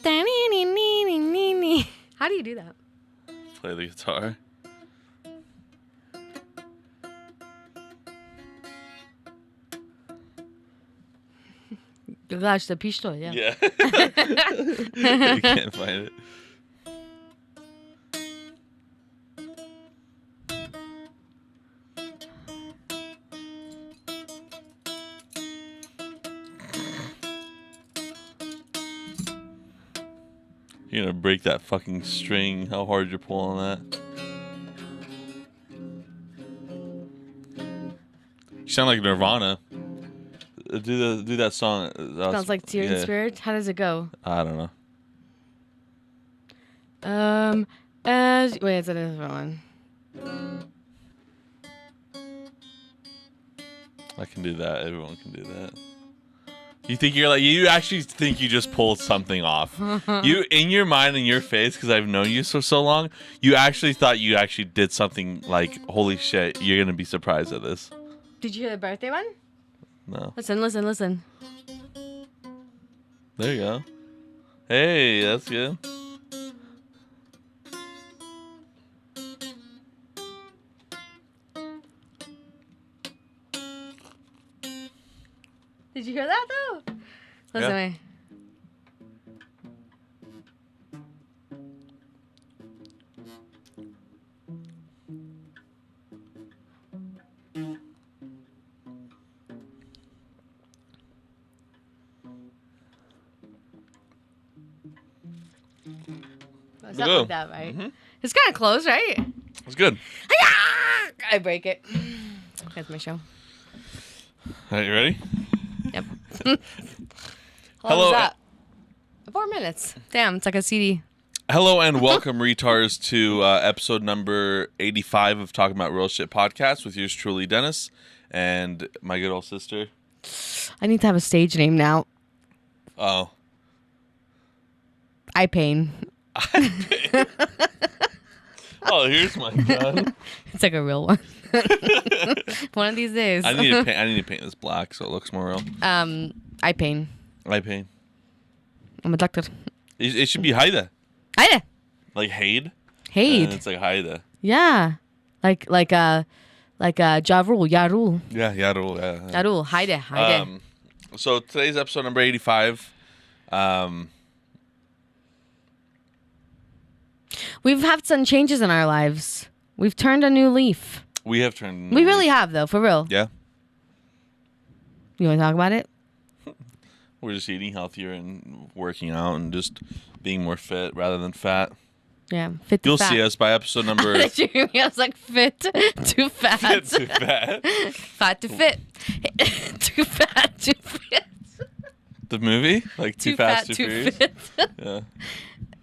How do you do that? Play the guitar. Gosh, the pisto, yeah. Yeah. You can't find it. You're gonna break that fucking string. How hard you're pulling that. You sound like Nirvana. Do that song. Sounds like Tear in Spirit. How does it go? I don't know. Wait, it's a different one. I can do that. Everyone can do that. You actually think you just pulled something off. You, in your mind and your face, because I've known you for so long, you actually thought you actually did something like, holy shit, you're going to be surprised at this. Did you hear the birthday one? No. Listen. There you go. Hey, that's good. Did you hear that though? Listen to me. It's not like that, right? Mm-hmm. It's kind of close, right? It's good. I break it. That's my show. All right, you ready? Yep. Hello. Was that? 4 minutes. Damn, it's like a CD. Hello and welcome, retards, to episode number 85 of Talking About Real Shit podcast with yours truly, Dennis, and my good old sister. I need to have a stage name now. Oh. I Pain. Oh, here's my gun. It's like a real one. One of these days. I need to paint this black so it looks more real. I Pain. I paint. I'm a doctor. It should be Haida. Haida. Like Haid. Haid. It's like Haida. Yeah. Like Ja Rule, Yarul. Yeah, Yarul. Yeah. Yarul. Haida. So today's episode number 85. We've had some changes in our lives. We've turned a new leaf. We have turned. We really have, though, for real. Yeah. You want to talk about it? We're just eating healthier and working out and just being more fit rather than fat. Yeah, fit to You'll fat. see us by episode number. Did you hear me? I was like, fit to fat. Fit to fat. Fat to fit. Too fat to fit. The movie? Like Too Fast, Too Furious? Fit. Yeah.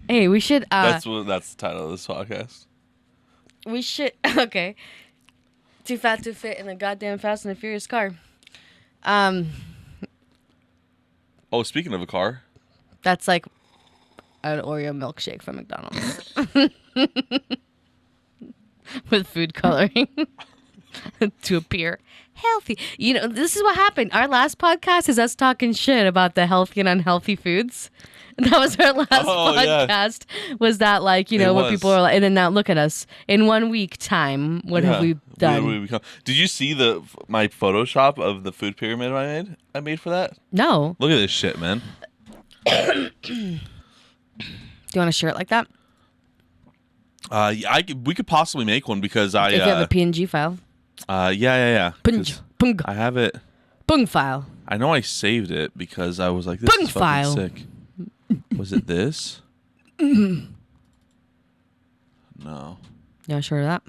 Hey, we should... That's the title of this podcast. We should... Okay. Too fat to fit in a goddamn Fast and the Furious car. Oh, speaking of a car. That's like an Oreo milkshake from McDonald's. With food coloring. To appear healthy. You know, this is what happened. Our last podcast is us talking shit about the healthy and unhealthy foods. That was our last podcast. Yeah. Was that like, you know, what people are like, and then now look at us. In 1 week time, what have we done? What have we become? Did you see my Photoshop of the food pyramid I made for that? No. Look at this shit, man. Do you want a shirt like that? We could possibly make one because if you have a PNG file. Yeah. Pung. I have it. Pung file. I know I saved it because I was like, this is fucking sick. Was it this? No. You not sure of that?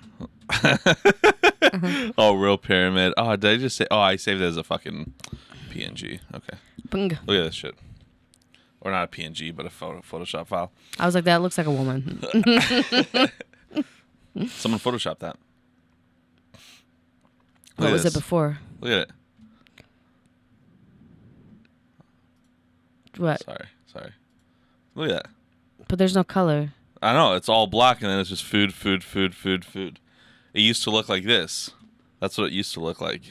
Oh, real pyramid. Oh, did I just say? Oh, I saved it as a fucking PNG. Okay. Pung. Look at this shit. Or not a PNG, but a Photoshop file. I was like, that looks like a woman. Someone Photoshopped that. What was it before? Look at it. What? Sorry. Look at that. But there's no color. I know. It's all black, and then it's just food. It used to look like this. That's what it used to look like.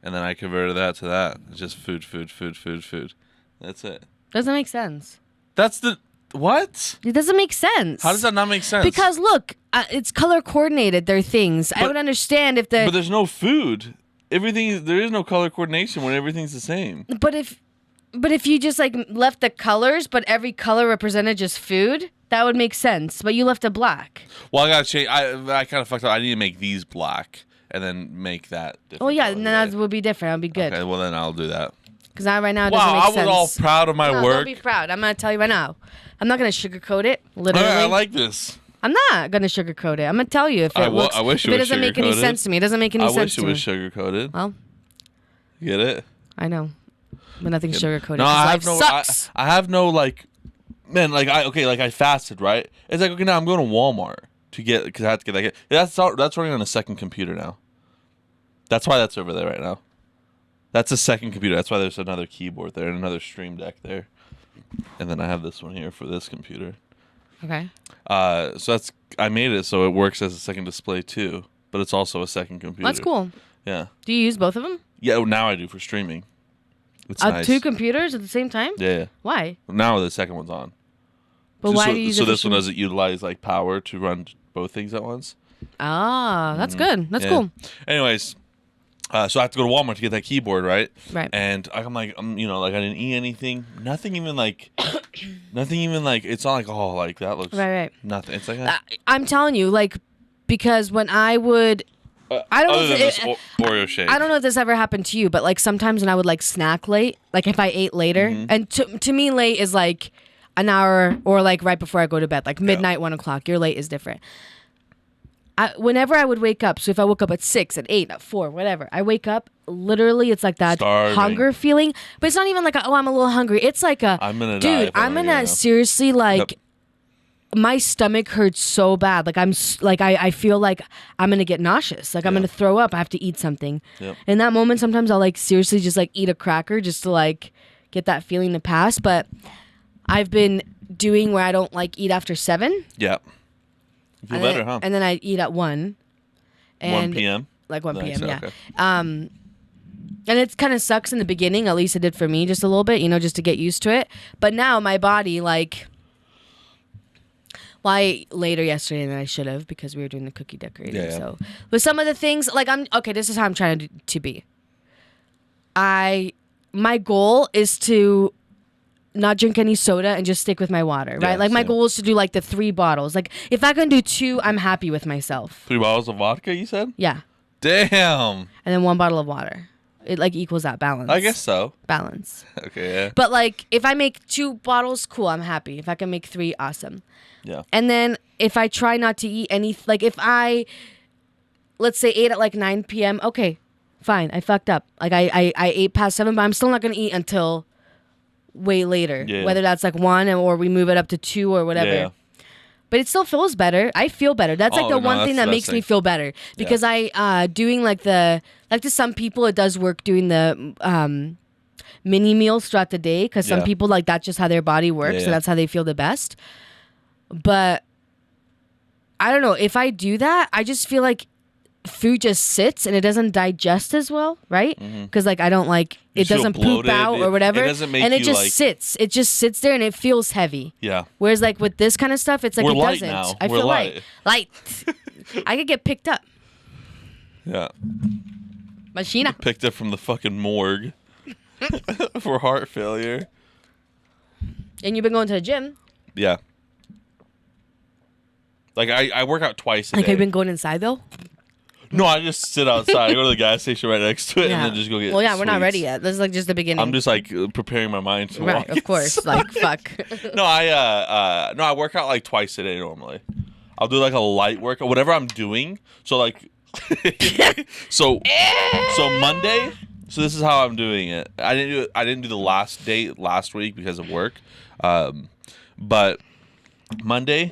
And then I converted that to that. It's just food. That's it. Doesn't make sense. That's the... What? It doesn't make sense. How does that not make sense? Because look, it's color coordinated. They're things. I would understand if But there's no food. There is no color coordination when everything's the same. But if you just like left the colors, but every color represented just food, that would make sense. But you left it black. Well, I gotta change. I kind of fucked up. I need to make these black and then make that different. Oh yeah, color. then that would be different. That'd be good. Okay, well then I'll do that. Because right now it doesn't make sense. Wow, I was all proud of my work. Don't be proud. I'm gonna tell you right now. I'm not gonna sugarcoat it. Literally. I like this. I'm not gonna sugarcoat it. I'm gonna tell you if it looks. I wish if it doesn't make any sense to me. It doesn't make any sense to me. I wish it was sugar-coated. Well, you get it? I know, but nothing's sugar-coated. No, I have sucks. I have no like, man. Like I fasted, right? It's like, okay, now I'm going to Walmart to get, because I have to get that. That's running on a second computer now. That's why that's over there right now. That's a second computer. That's why there's another keyboard there and another Stream Deck there, and then I have this one here for this computer. Okay. So I made it so it works as a second display too, but it's also a second computer. That's cool. Yeah. Do you use both of them? Yeah, now I do for streaming. It's nice. 2 computers at the same time? Yeah. Why? Now the second one's on. But why do you use so this one doesn't utilize like power to run both things at once? Ah, that's good. That's cool. Anyways, so I have to go to Walmart to get that keyboard, right? Right. And I'm like, like I didn't eat anything. Nothing even like, it's not like, oh, like that looks right. nothing. It's like I'm telling you, like, because when I would. I don't know if Oreo shake. I don't know if this ever happened to you, but like sometimes when I would like snack late, like if I ate later, and to me late is like an hour or like right before I go to bed, like midnight, 1 o'clock. Your late is different. Whenever I would wake up, so if I woke up at 6, at 8, at 4, whatever, I wake up, literally it's like that starving hunger feeling, but it's not even like I'm a little hungry. It's like I'm gonna die. Dude, I'm gonna seriously like. Yep. My stomach hurts so bad. Like I feel like I'm gonna get nauseous. Like I'm gonna throw up. I have to eat something. Yep. In that moment, sometimes I'll like seriously just like eat a cracker just to like get that feeling to pass. But I've been doing where I don't like eat after 7. Yeah. You feel better, huh? And then I eat at 1. And 1 p.m. Like 1 nice, p.m. Yeah. Okay. And it kind of sucks in the beginning. At least it did for me, just a little bit, just to get used to it. But now my body like. Well, I ate later yesterday than I should have because we were doing the cookie decorating. Yeah. So, but some of the things, like this is how I'm trying to be. My goal is to not drink any soda and just stick with my water, right? Yeah, like my same. goal is to do like the 3 bottles. Like if I can do 2, I'm happy with myself. 3 bottles of vodka, you said? Yeah. Damn. And then 1 bottle of water. It like equals that balance. I guess so. Balance. Okay, yeah. But like if I make 2 bottles, cool, I'm happy. If I can make 3, awesome. Yeah. And then if I try not to eat any, like if I, let's say ate at like 9 p.m., okay, fine, I fucked up. Like I ate past 7, but I'm still not going to eat until way later. Yeah. Whether that's like 1 or we move it up to 2 or whatever. Yeah. But it still feels better. I feel better. That's like the one thing that makes me feel better. Because I, doing like to some people, it does work doing the mini meals throughout the day. Because some people, like, that's just how their body works. So that's how they feel the best. But I don't know. If I do that, I just feel like food just sits and it doesn't digest as well, right? Because like I don't like it doesn't poop out or whatever, it doesn't make and it you just like, sits. It just sits there and it feels heavy. Yeah. Whereas like with this kind of stuff, it's like We're it light doesn't. now. I We're feel light. light. I could get picked up. Yeah. Machina. Picked up from the fucking morgue for heart failure. And you've been going to the gym. Yeah. Like I work out twice a day. Like have you been going inside though? No, I just sit outside. I go to the gas station right next to it and then just go get Well, yeah, we're not sweets. ready yet. This is like just the beginning. I'm just like preparing my mind to right, walk of course. inside. Like fuck. No, I work out like twice a day normally. I'll do like a light workout, whatever I'm doing. So like, so Monday. So this is how I'm doing it. I didn't do the last day last week because of work, but Monday.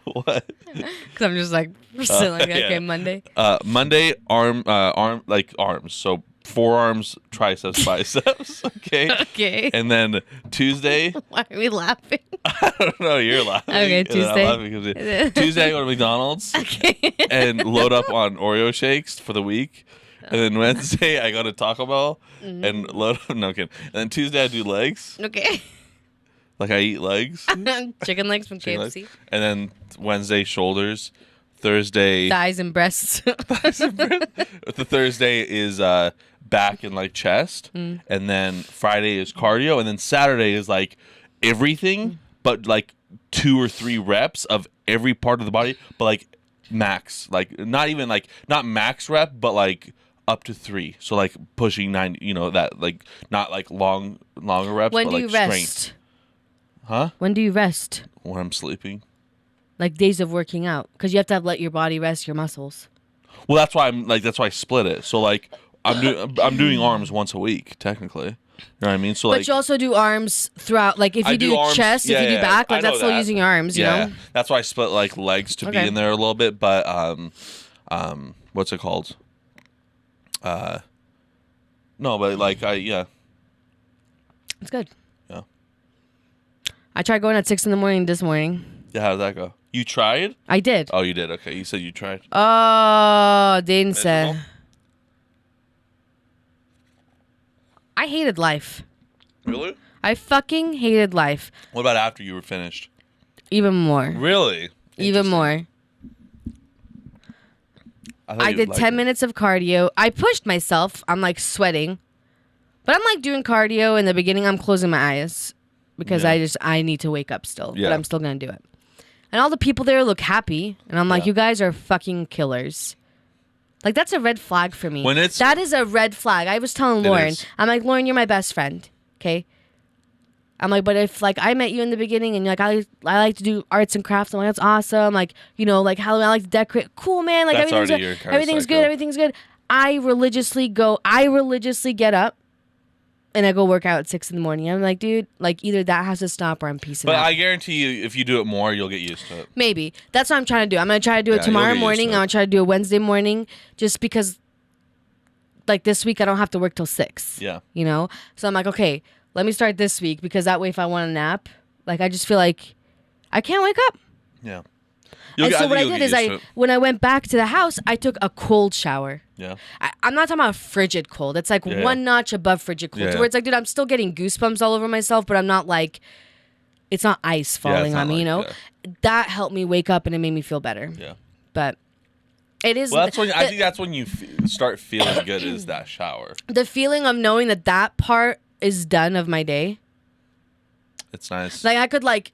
What? Because I'm just like still like okay, Monday. Monday arms. So forearms, triceps, biceps. Okay. Okay. And then Tuesday. Why are we laughing? I don't know. You're laughing. Okay, and then I'm Tuesday. laughing because Tuesday I go to McDonald's. Okay. And load up on Oreo shakes for the week. And then Wednesday I go to Taco Bell and load up. No I'm kidding. And then Tuesday I do legs. Okay. Like I eat legs. Chicken legs from Chicken KFC. legs. And then Wednesday, shoulders. Thursday. Thighs and breasts. The Thursday is back and like chest. And then Friday is cardio. And then Saturday is like everything, but like 2 or 3 reps of every part of the body, but like max. Like not even like, not max rep, but like up to 3. So like pushing 9, you know, that like not like longer reps, When but do like you rest? strength. Huh? When do you rest? When I'm sleeping. Like days of working out, because you have to let your body rest your muscles. Well, that's why I split it. So like I'm doing arms once a week technically. You know what I mean? So But like you also do arms throughout. Like if I you do do arms- chest, yeah, if you do yeah, back, I like know that's still that. using your arms. You know. That's why I split like legs to be Okay. in there a little bit. But what's it called? No, but like It's good. Yeah. I tried going at 6 a.m. this morning. Yeah, how did that go? You tried? I did. Oh, you did. Okay, you said you tried. Oh, didn't say. Miserable? I hated life. Really? I fucking hated life. What about after you were finished? Even more. Really? Even Interesting. more. thought I you'd did like 10 it. minutes of cardio. I pushed myself. I'm like sweating. But I'm like doing cardio in the beginning. I'm closing my eyes because Yeah. I need to wake up still. Yeah. But I'm still going to do it. And all the people there look happy. And I'm like, Yeah. you guys are fucking killers. Like, that's a red flag for me. When it's- That is a red flag. I was telling It Lauren. is. I'm like, Lauren, you're my best friend. Okay? I'm like, but if like I met you in the beginning and like I like to do arts and crafts, I'm like, that's awesome. Like, you know, like Halloween, I like to decorate. Cool, man. Like That's everything's already good. your kinda Everything's psycho. good. Everything's good. I religiously get up and I go work out at 6 a.m. I'm like, dude, like either that has to stop or I'm peacing But out. I guarantee you, if you do it more, you'll get used to it. Maybe. That's what I'm trying to do. I'm going to try to do it Yeah, you'll tomorrow get used morning. to I'm it. going to try to do it Wednesday morning just because like this week I don't have to work till 6. Yeah. You know? So I'm like, okay, let me start this week because that way if I want a nap, like I just feel like I can't wake up. Yeah. And so what I you'll did get is used to it. when I went back to the house, I took a cold shower. Yeah. I'm not talking about frigid cold. It's like Yeah. one notch above frigid cold. Yeah. To where it's like, dude, I'm still getting goosebumps all over myself, but I'm not like, it's not ice falling not on me, you know? like, That helped me wake up and it made me feel better. Yeah. But it is Well, I think that's when you start feeling good is that shower. the feeling of knowing that that part is done of my day. It's nice. Like I could like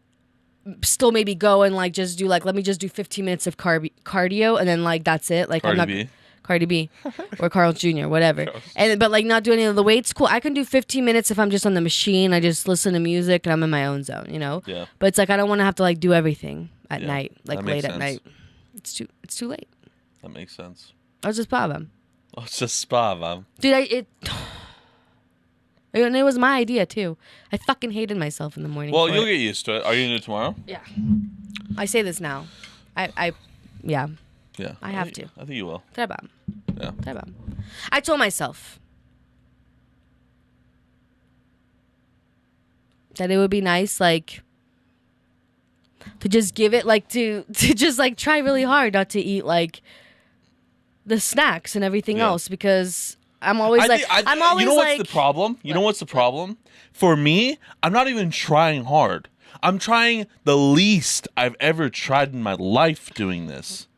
still maybe go and like just do like, let me just do 15 minutes of cardio and then like that's it. Like Cardi B or Carl Jr. whatever. But like not do any of the weights. Cool. I can do 15 minutes if I'm just on the machine. I just listen to music and I'm in my own zone, you know? Yeah. But it's like I don't want to have to like do everything at Yeah, night, like that late makes at sense. night. It's too late. That makes sense. I was just problem. Oh, it's just spa, man. Dude, and it was my idea too. I fucking hated myself in the morning. Well, for you'll it. get used to it. Are you gonna do it tomorrow? Yeah. I say this now. Yeah. Yeah. I have think- to. I think you will. Trebam. Yeah. Trebam. I told myself that it would be nice, like, to just give it, like, to just, like, try really hard not to eat, like, the snacks and everything Yeah. else because I'm always I'm always you know like, what's the problem? You know what's the problem? For me, I'm not even trying hard. I'm trying the least I've ever tried in my life doing this.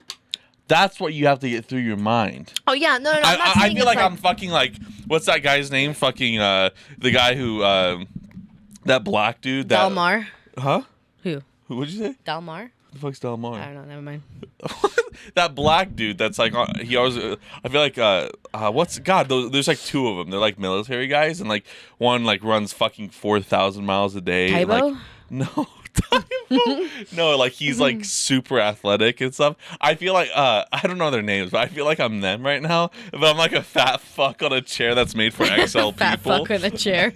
That's what you have to get through your mind. oh yeah, no, I'm not I saying feel it's like I'm fucking like, what's that guy's name? Fucking the guy who that black dude. That, Dalmar. Huh? Who? What'd you say? Dalmar? The fuck's Delmar? I don't know. Never mind. That black dude that's like he always I feel like what's God there's like 2 of them. They're like military guys and like one like runs fucking 4,000 miles a day. Tybo? Like, no. Tybo. No, like he's like super athletic and stuff. I feel like I don't know their names, but I feel like I'm them right now. But I'm like a fat fuck on a chair that's made for XL Fat people. fuck in a chair.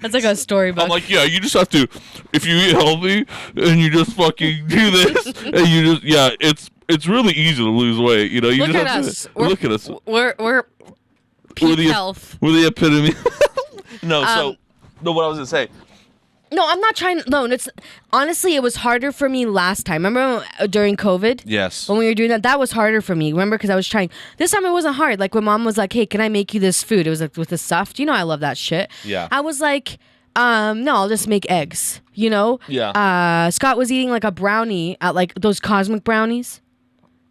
That's like a storybook. I'm like, yeah, you just have to, if you eat healthy and you just fucking do this, and you just, yeah, it's really easy to lose weight. You know, you look just at have us. to look at us. We're peak health. We're the epitome. No, Um, what I was gonna say. No, I'm not trying. No, it's honestly, it was harder for me last time. Remember during COVID? Yes. When we were doing that, that was harder for me. Remember, because I was trying. This time it wasn't hard. Like when mom was like, "Hey, can I make you this food?" It was like with the stuffed. You know, I love that shit. Yeah. I was like, No, I'll just make eggs. You know. Yeah. Scott was eating like a brownie at like those cosmic brownies.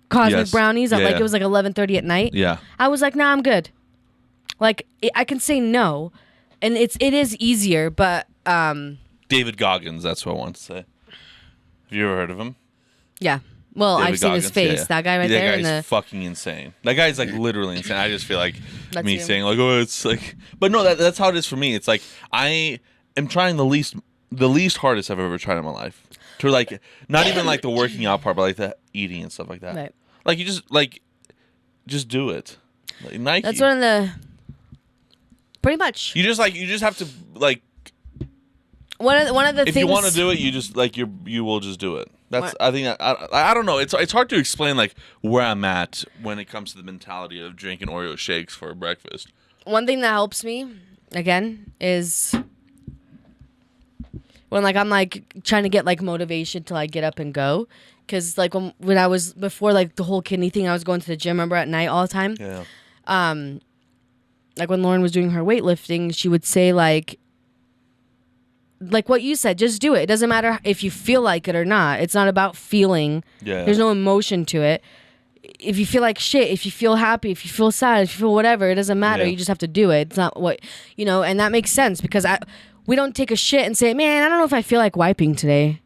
Cosmic brownies at like it was like 11:30 at night. Yeah. I was like, nah, I'm good. Like I can say no, and it is easier, but David Goggins, that's what I want to say. Have you ever heard of him? Yeah. Well, David I've seen his face. Yeah. That guy right there. That guy's fucking insane. That guy's like literally insane. I just feel like me him. saying like, oh, it's like, but no, that's how it is for me. It's like I am trying the least hardest I've ever tried in my life. To like, not even like the working out part, but like the eating and stuff like that. Right. Like you just do it. Like Nike. That's one of the. Pretty much. You just have to like. One of the if things. you want to do it, you just like you will just do it. That's I think I don't know. It's hard to explain like where I'm at when it comes to the mentality of drinking Oreo shakes for breakfast. One thing that helps me again is when like I'm like trying to get like motivation to like get up and go, because like when I was before like the whole kidney thing, I was going to the gym. Remember at night all the time. Yeah. Like when Lauren was doing her weightlifting, she would say like what you said, just do it. It doesn't matter if you feel like it or not. It's not about feeling. Yeah. There's no emotion to it. If you feel like shit, if you feel happy, if you feel sad, if you feel whatever, it doesn't matter. Yeah. You just have to do it. It's not what, and that makes sense because we don't take a shit and say, man, I don't know if I feel like wiping today.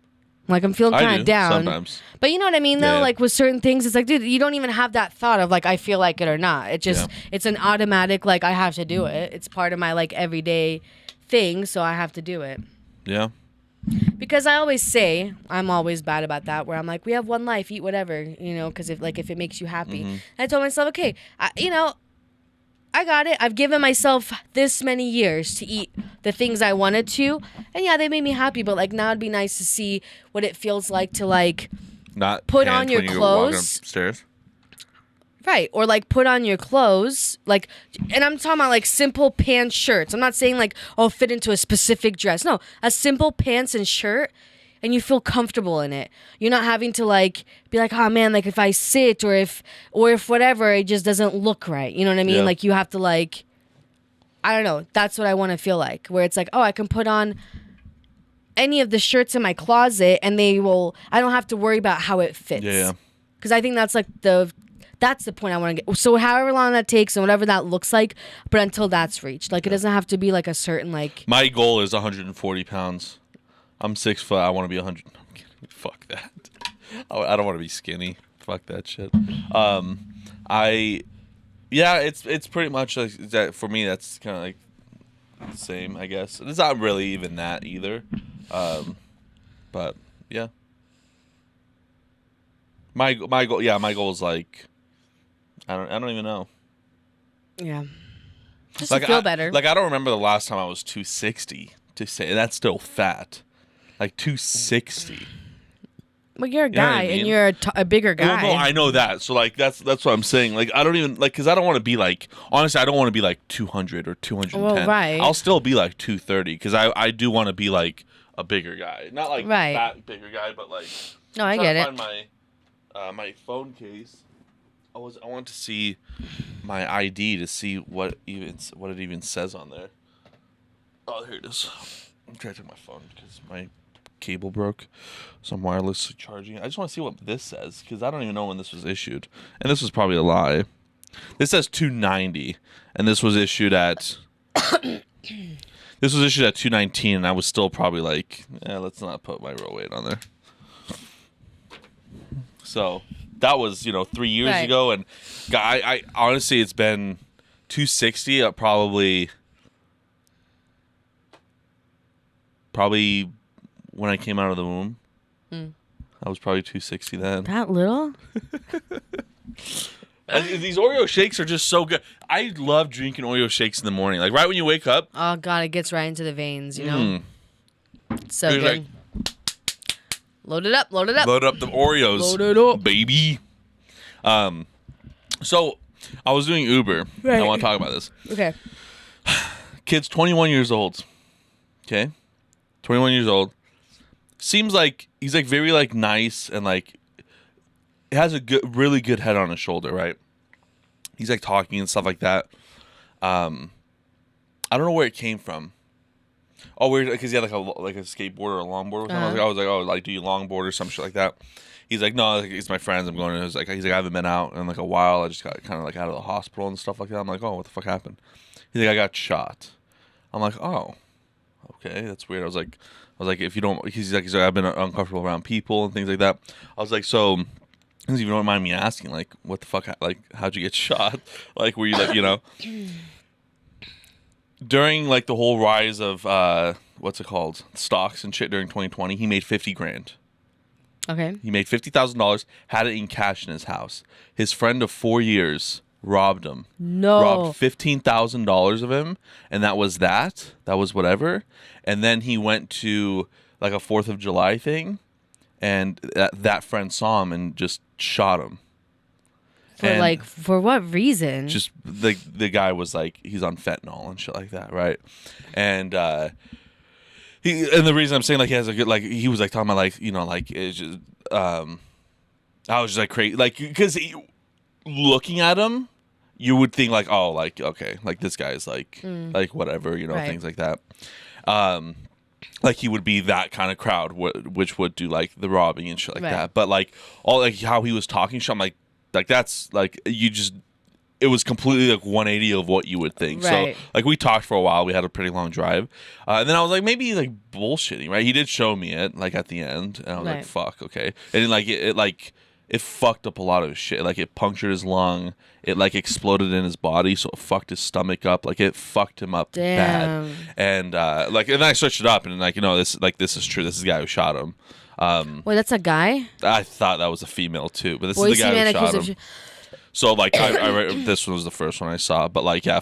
Like I'm feeling kind of down. Sometimes. But you know what I mean though? Yeah. Like with certain things, it's like, dude, you don't even have that thought of like, I feel like it or not. It just, it's an automatic, like I have to do it. It's part of my like everyday thing. So I have to do it. Yeah. Because I always say, I'm always bad about that, where I'm like, we have one life, eat whatever, because if it makes you happy. Mm-hmm. I told myself, okay, I got it. I've given myself this many years to eat the things I wanted to. And yeah, they made me happy, but like now it'd be nice to see what it feels like to like not put on pant your when you're walking clothes. upstairs. Right. Or like put on your clothes. Like, and I'm talking about like simple pants, shirts. I'm not saying like, fit into a specific dress. No, a simple pants and shirt and you feel comfortable in it. You're not having to like be like, oh man, like if I sit or if whatever, it just doesn't look right. You know what I mean? Yeah. Like you have to like, I don't know. That's what I want to feel like, where it's like, oh, I can put on any of the shirts in my closet and I don't have to worry about how it fits. Yeah. Because I think that's like that's the point I want to get. So however long that takes and whatever that looks like, but until that's reached. Like it doesn't have to be like a certain like. My goal is 140 pounds. I'm 6 foot. I want to be 100. I'm kidding. Fuck that. I don't want to be skinny. Fuck that shit. It's pretty much like that for me. That's kind of like the same, I guess. It's not really even that either. But yeah. My goal is like I don't even know. Yeah. Just like to feel better. Like I don't remember the last time I was 260 to say that's still fat. Like 260. Well, you're a You know what guy I mean? and you're a bigger guy. Well, no, I know that. So like that's what I'm saying. Like I don't even like because I don't want to be like honestly I don't want to be like 200 or 210. Well, right. I'll still be like 230 because I do want to be like a bigger guy, not like fat bigger guy, but like. No, I get it. Find my phone case. I want to see my ID to see what it even says on there. Oh, here it is. I'm trying to take my phone because my cable broke, so I'm wirelessly charging it. I just want to see what this says because I don't even know when this was issued, and this was probably a lie. This says 290, and this was issued at 219, and I was still probably like, let's not put my real weight on there. So that was 3 years ago, and I honestly it's been 260 probably when I came out of the womb. I was probably 260 then. That little? These Oreo shakes are just so good. I love drinking Oreo shakes in the morning, like right when you wake up. Oh god, it gets right into the veins, It's so good. Like, load it up. Load up the Oreos. Load it up, baby. So I was doing Uber. Right. I want to talk about this. Okay. Kid's 21 years old. Okay, 21 years old. Seems like he's like very like nice and like has a really good head on his shoulder, right? He's like talking and stuff like that. I don't know where it came from, Oh, weird, because he had like a skateboard or a longboard with him. I was like, oh, like, do you longboard or some shit like that? He's like, no, like, it's my friends. I'm going to. He's like, I haven't been out in like a while. I just got kind of like out of the hospital and stuff like that. I'm like, oh, what the fuck happened? He's like, I got shot. I'm like, oh, okay, that's weird. I was like, if you don't, he's like, I've been uncomfortable around people and things like that. I was like, so, if you don't mind me asking, like, what the fuck, like, how'd you get shot? Like, were you like, you know, during like the whole rise of what's it called, stocks and shit during 2020, he made $50,000. Okay. He made $50,000, had it in cash in his house. His friend of 4 years robbed him. No. Robbed $15,000 of him, and that was that. That was whatever. And then he went to like a 4th of July thing, and that friend saw him and just shot him. For what reason? Just the guy was like, he's on fentanyl and shit like that, right? And and the reason I'm saying like he has a good, like, he was like talking about like, you know, like it's just I was just like crazy, like, because looking at him, you would think like, oh, like, okay, like this guy's like like whatever, you know, right. things like that. Like he would be that kind of crowd which would do like the robbing and shit like right. that. But like all like how he was talking shit, I'm like that's like, you just, it was completely like 180 of what you would think. Right. So like we talked for a while. We had a pretty long drive, and then I was like, maybe like bullshitting, right? He did show me it like at the end, and I was right. like, fuck, okay. And then, like it fucked up a lot of his shit. Like it punctured his lung. It like exploded in his body, so it fucked his stomach up. Like it fucked him up bad. And like, and then I searched it up, and like, you know, this is true. This is the guy who shot him. Wait, that's a guy? I thought that was a female too, but this Boise is the guy man who shot him. So like, I read, this one was the first one I saw, but like, yeah,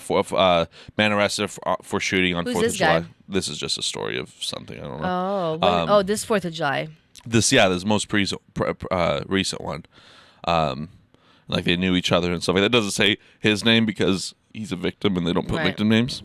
man arrested for shooting on 4th of July. Guy? This is just a story of something, I don't know. Oh, this 4th of July. This most recent one. Like they knew each other and stuff like that. It doesn't say his name because he's a victim and they don't put right. victim names.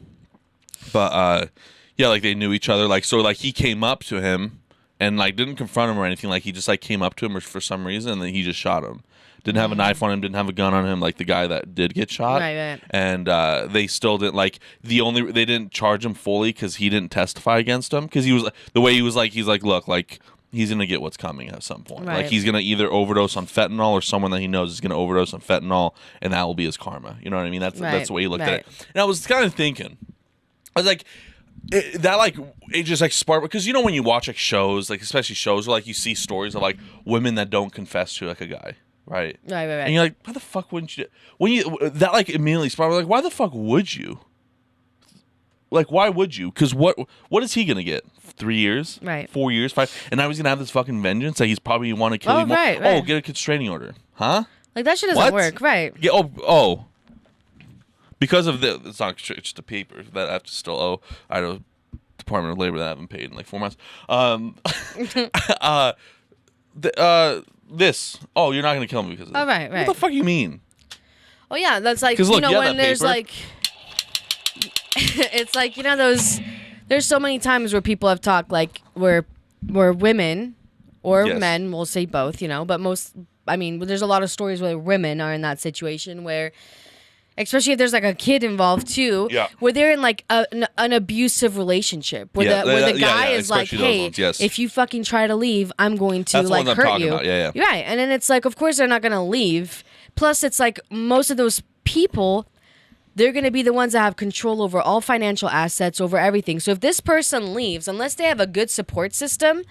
But yeah, like they knew each other. Like, so like he came up to him and like didn't confront him or anything. Like he just like came up to him for some reason, and then he just shot him. Didn't have a knife on him, didn't have a gun on him, like the guy that did get shot. Right. And they still didn't, like, they didn't charge him fully because he didn't testify against him. Because he was, the way he was like, he's like, look, like, he's going to get what's coming at some point. Right. Like, he's going to either overdose on fentanyl, or someone that he knows is going to overdose on fentanyl, and that will be his karma. You know what I mean? That's the way he looked at it. And I was kind of thinking, I was like, it just like sparked, because you know when you watch like shows, like especially shows where like you see stories of like women that don't confess to like a guy, right? Right. And you're like, why the fuck wouldn't you? When you that like immediately sparked, like, why the fuck would you? Like, why would you? Because what is he gonna get? 3 years, right? 4 years, 5, and now he's gonna have this fucking vengeance that he's probably want to kill you more. Right. Oh, get a constraining order, huh? Like that shit doesn't work, right? Yeah. Oh. Because of the, it's not just a paper that I have to still owe. I know Department of Labor that I haven't paid in like 4 months. This. Oh, you're not gonna kill me because of this. Oh, right. What the fuck you mean? Oh yeah, that's like, look, you know, when there's paper. like, it's like, you know, there's so many times where people have talked like where women or men, we'll say both, you know, but there's a lot of stories where women are in that situation where, especially if there's like a kid involved too, where they're in like an abusive relationship where the guy is like, hey, if you fucking try to leave, I'm going to like hurt you. Yeah. Right. And then it's like, of course they're not going to leave. Plus it's like most of those people, they're going to be the ones that have control over all financial assets, over everything. So if this person leaves, unless they have a good support system,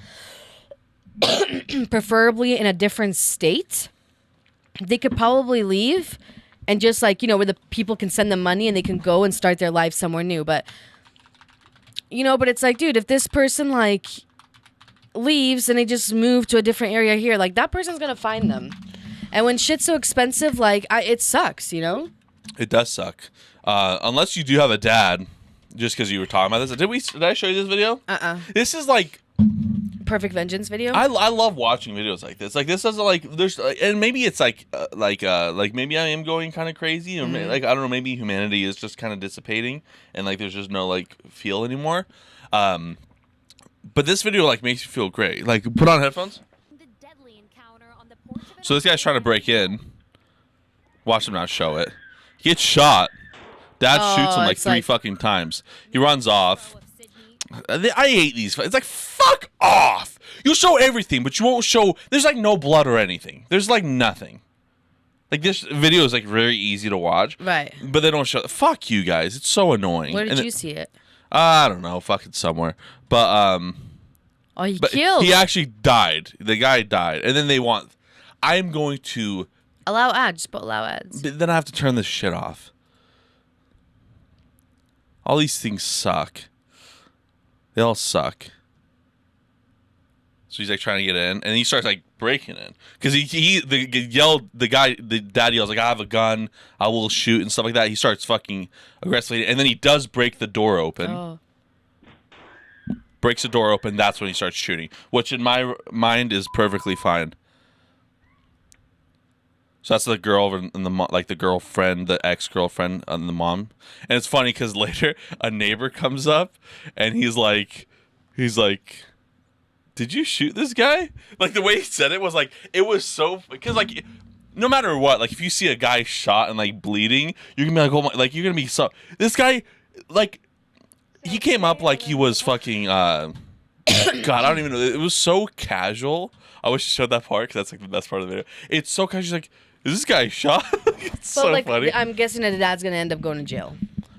preferably in a different state, they could probably leave. And just like, you know, where the people can send them money and they can go and start their life somewhere new. But, you know, but it's like, dude, if this person like leaves and they just move to a different area here, like that person's going to find them. And when shit's so expensive, like it sucks, you know? It does suck. Unless you do have a dad, just because you were talking about this. Did I show you this video? This is like perfect vengeance video. I love watching videos like this. Like this doesn't like there's and maybe it's like maybe I am going kind of crazy, or like I don't know, maybe humanity is just kind of dissipating and like there's just no like feel anymore. But this video like makes you feel great. Like put on headphones. So this guy's trying to break in. Watch him not show it. He gets shot. Dad shoots him like 3 fucking times. He runs off. I hate these. It's like, fuck off. You'll show everything, but you won't show. There's like no blood or anything. There's like nothing. Like this video is like very easy to watch. Right. But they don't show. Fuck you guys. It's so annoying. Where did you see it? I don't know. Fucking somewhere. But Oh, he but killed. he actually died. The guy died, and then they want. I'm going to allow ads. Just put allow ads. But then I have to turn this shit off. All these things suck. They all suck. So he's like trying to get in, and he starts like breaking in because the dad yells like, "I have a gun, I will shoot," and stuff like that. He starts fucking aggressively, and then he does break the door open. Oh. Breaks the door open. That's when he starts shooting, which in my mind is perfectly fine. So that's the girl and the girlfriend, the ex-girlfriend, and the mom. And it's funny because later a neighbor comes up and he's like, "Did you shoot this guy?" Like the way he said it was like, it was so, because like no matter what, like if you see a guy shot and like bleeding, you're gonna be like, oh my, like you're gonna be so. This guy, like, he came up like he was fucking. God, I don't even know. It was so casual. I wish you showed that part because that's like the best part of the video. It's so casual. She's like, "Is this guy shot?" It's But so like, funny. I'm guessing that the dad's gonna end up going to jail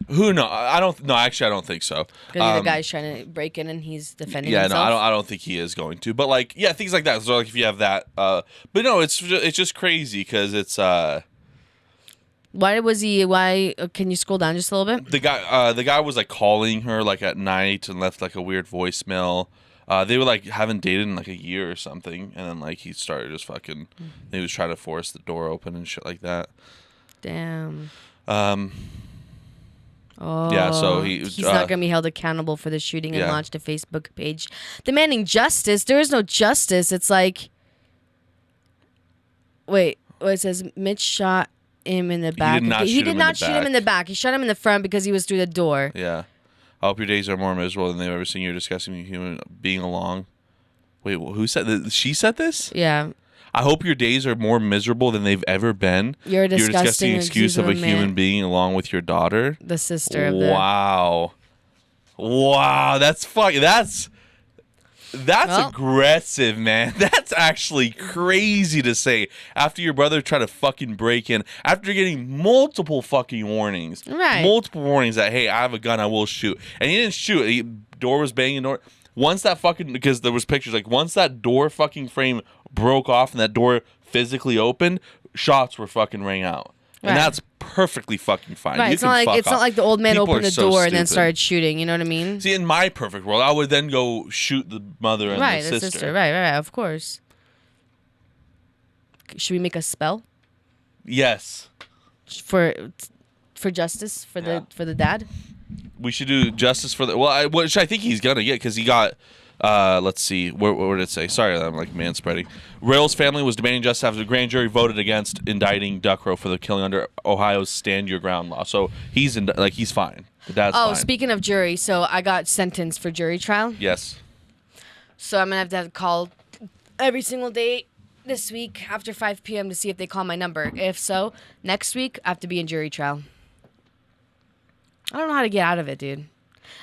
Who knows? I don't. No, actually, I don't think so. because the guy's trying to break in and he's defending Yeah, himself. no, I don't think he is going to. But like, yeah, things like that. So like, if you have that, but no, it's just crazy because it's Why was he? Why? Can you scroll down just a little bit? the guy was like calling her like at night and left like a weird voicemail. They were like haven't dated in like a year or something, and then like he started just fucking. He was trying to force the door open and shit like that. Damn. Yeah, so he's not gonna be held accountable for the shooting and Yeah. launched a Facebook page demanding justice. There is no justice. It's like, wait, it says Mitch shot him in the back. He did not shoot him in the back. He shot him in the front because he was through the door. Yeah. I hope your days are more miserable than they've ever seen. You're discussing a human being along. Wait, who said this? She said this? Yeah. I hope your days are more miserable than they've ever been. You're a disgusting excuse of a human being along with your daughter. The sister of the... Wow. Wow, that's fucking... That's aggressive, man. That's actually crazy to say. After your brother tried to fucking break in, after getting multiple fucking warnings. Right. Multiple warnings that, hey, I have a gun, I will shoot. And he didn't shoot. Door was banging door. Once that fucking... Because there was pictures. Like, once that door fucking frame broke off and that door physically opened, shots were fucking rang out. And that's perfectly fucking fine. Right. You It's not like the old man People opened are the so door and then stupid. started shooting. You know what I mean? See, in my perfect world, I would then go shoot the mother and the sister. Right. Of course. Should we make a spell Yes. for justice for the dad? We should do justice for the... Well, which I think he's going to get because he got... let's see. Where did it say? Sorry, I'm like manspreading. Rail's family was demanding justice after the grand jury voted against indicting Duckrow for the killing under Ohio's Stand Your Ground law. So he's fine. The dad's fine. Speaking of jury, so I got sentenced for jury trial. Yes. So I'm going to have to call every single day this week after 5 p.m. to see if they call my number. If so, next week I have to be in jury trial. I don't know how to get out of it, dude.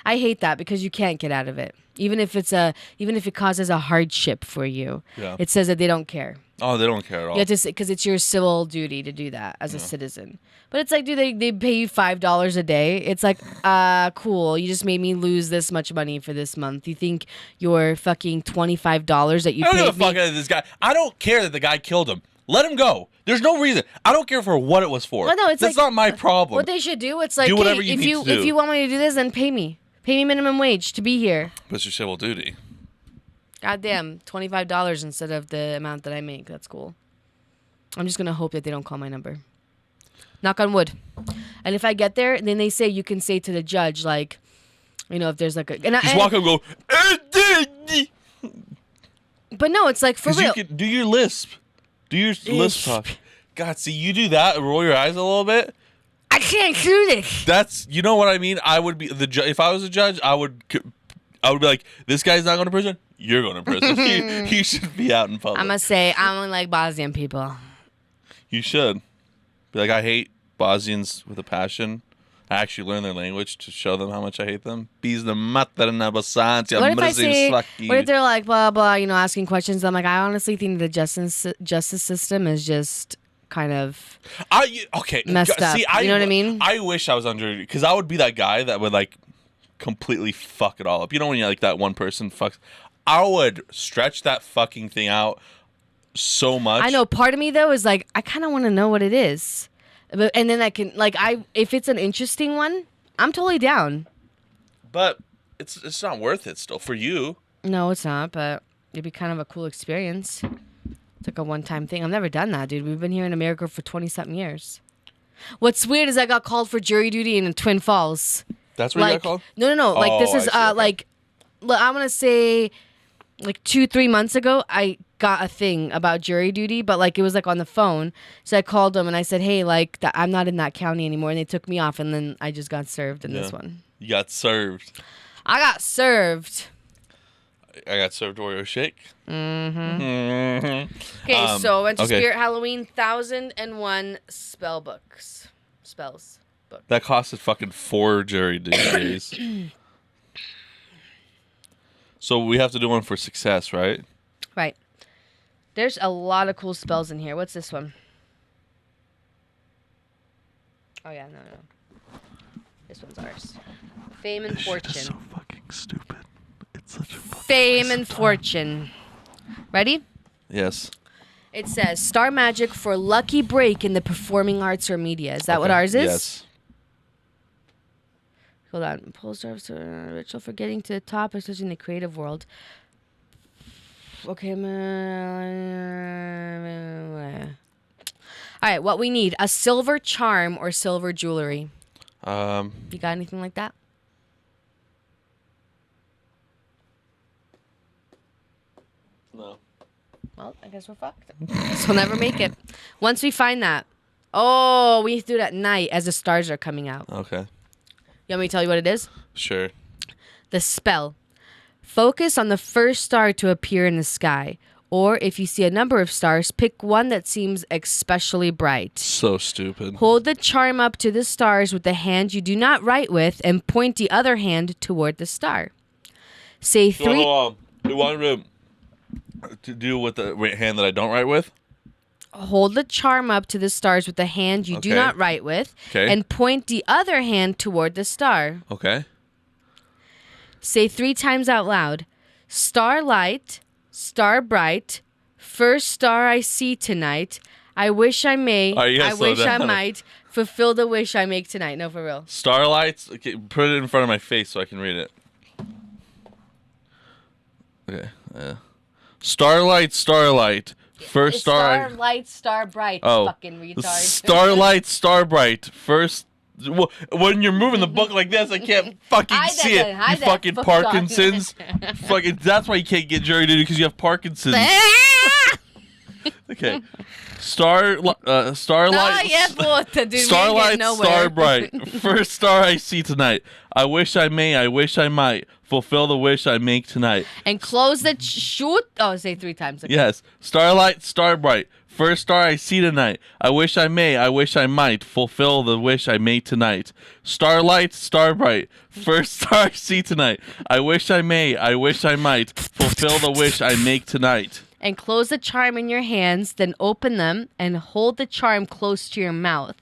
I hate that because you can't get out of it. Even if it causes a hardship for you. Yeah. It says that they don't care. Oh, they don't care at all. You have to say, because it's your civil duty to do that as a citizen. But it's like, dude, they pay you $5 a day. It's like, cool. You just made me lose this much money for this month. You think your fucking $25 that you I don't paid give a fuck about this guy. I don't care that the guy killed him. Let him go. There's no reason. I don't care for what it was for. Well, no, it's That's like, not my problem. What they should do, it's like, Do whatever hey, you need to do. if you want me to do this, then pay me. Pay me minimum wage to be here. But it's your civil duty. Goddamn, $25 instead of the amount that I make. That's cool. I'm just going to hope that they don't call my number. Knock on wood. And if I get there, then they say you can say to the judge, like, you know, if there's like a... Just walk up and go... But no, it's like, for real. You can do your lisp. Do your lisp talk. God, see, you do that and roll your eyes a little bit. I can't do this. That's, you know what I mean? I would be the judge. If I was a judge, I would be like, this guy's not going to prison. You're going to prison. He should be out in public. I'm going to say, I don't like Bosnian people. You should be like, I hate Bosnians with a passion. I actually learn their language to show them how much I hate them. What what if they're like blah blah, asking questions? I'm like, I honestly think the justice system is just kind of messed up. See, you know what I mean? I wish I was under, because I would be that guy that would like completely fuck it all up. You know when you're like that one person fucks. I would stretch that fucking thing out so much. I know. Part of me though is like, I kind of want to know what it is. And then I can, if it's an interesting one, I'm totally down. But it's not worth it still for you. No, it's not, but it'd be kind of a cool experience. It's like a one-time thing. I've never done that, dude. We've been here in America for 20-something years. What's weird is I got called for jury duty in Twin Falls. That's where you got called? No. This is, I want to say, 2-3 months ago, I got a thing about jury duty, but it was on the phone. So I called them and I said, hey, I'm not in that county anymore, and they took me off, and then I just got served in this one. You got served. I got served. I got served Oreo shake. Okay, so I went to Spirit Halloween 1001 spells book. That costed fucking 4 jury days. So we have to do one for success, right? Right. There's a lot of cool spells in here. What's this one? Oh, yeah, no. This one's ours. Fame and Fortune. Shit is so fucking stupid. It's such a fucking Fame and Fortune. Ready? Yes. It says, Star Magic for lucky break in the performing arts or media. Is that what ours is? Yes. Hold on. Pull stars ritual for getting to the top, especially in the creative world. Okay. All right, what we need. A silver charm or silver jewelry. You got anything like that? No. Well, I guess we're fucked. So we'll never make it. Once we find that. Oh, we need to do it at night as the stars are coming out. Okay. You want me to tell you what it is? Sure. The spell. Focus on the first star to appear in the sky. Or if you see a number of stars, pick one that seems especially bright. So stupid. Hold the charm up to the stars with the hand you do not write with and point the other hand toward the star. Say 3... You want to do with the hand that I don't write with? Hold the charm up to the stars with the hand you do not write with and point the other hand toward the star. Okay. Say 3 times out loud. Starlight, star bright, first star I see tonight. I wish I may, I wish I might, fulfill the wish I make tonight. No, for real. Starlights, okay, put it in front of my face so I can read it. Okay, Starlight, starlight. First star. Starlight, star bright. Fucking retard. Starlight, star bright. First. Well, when you're moving the book like this, I can't fucking see it. You fucking Parkinson's. Fucking. That's why you can't get jury duty, because you have Parkinson's. Okay. Starlight. Starlight, star bright. First star I see tonight. I wish I may. I wish I might fulfill the wish I make tonight. And close the shoot. Oh, say 3 times. Okay. Yes. Starlight, star bright. First star I see tonight. I wish I may. I wish I might fulfill the wish I make tonight. Starlight, star bright. First star I see tonight. I wish I may. I wish I might fulfill the wish I make tonight. And close the charm in your hands, then open them and hold the charm close to your mouth.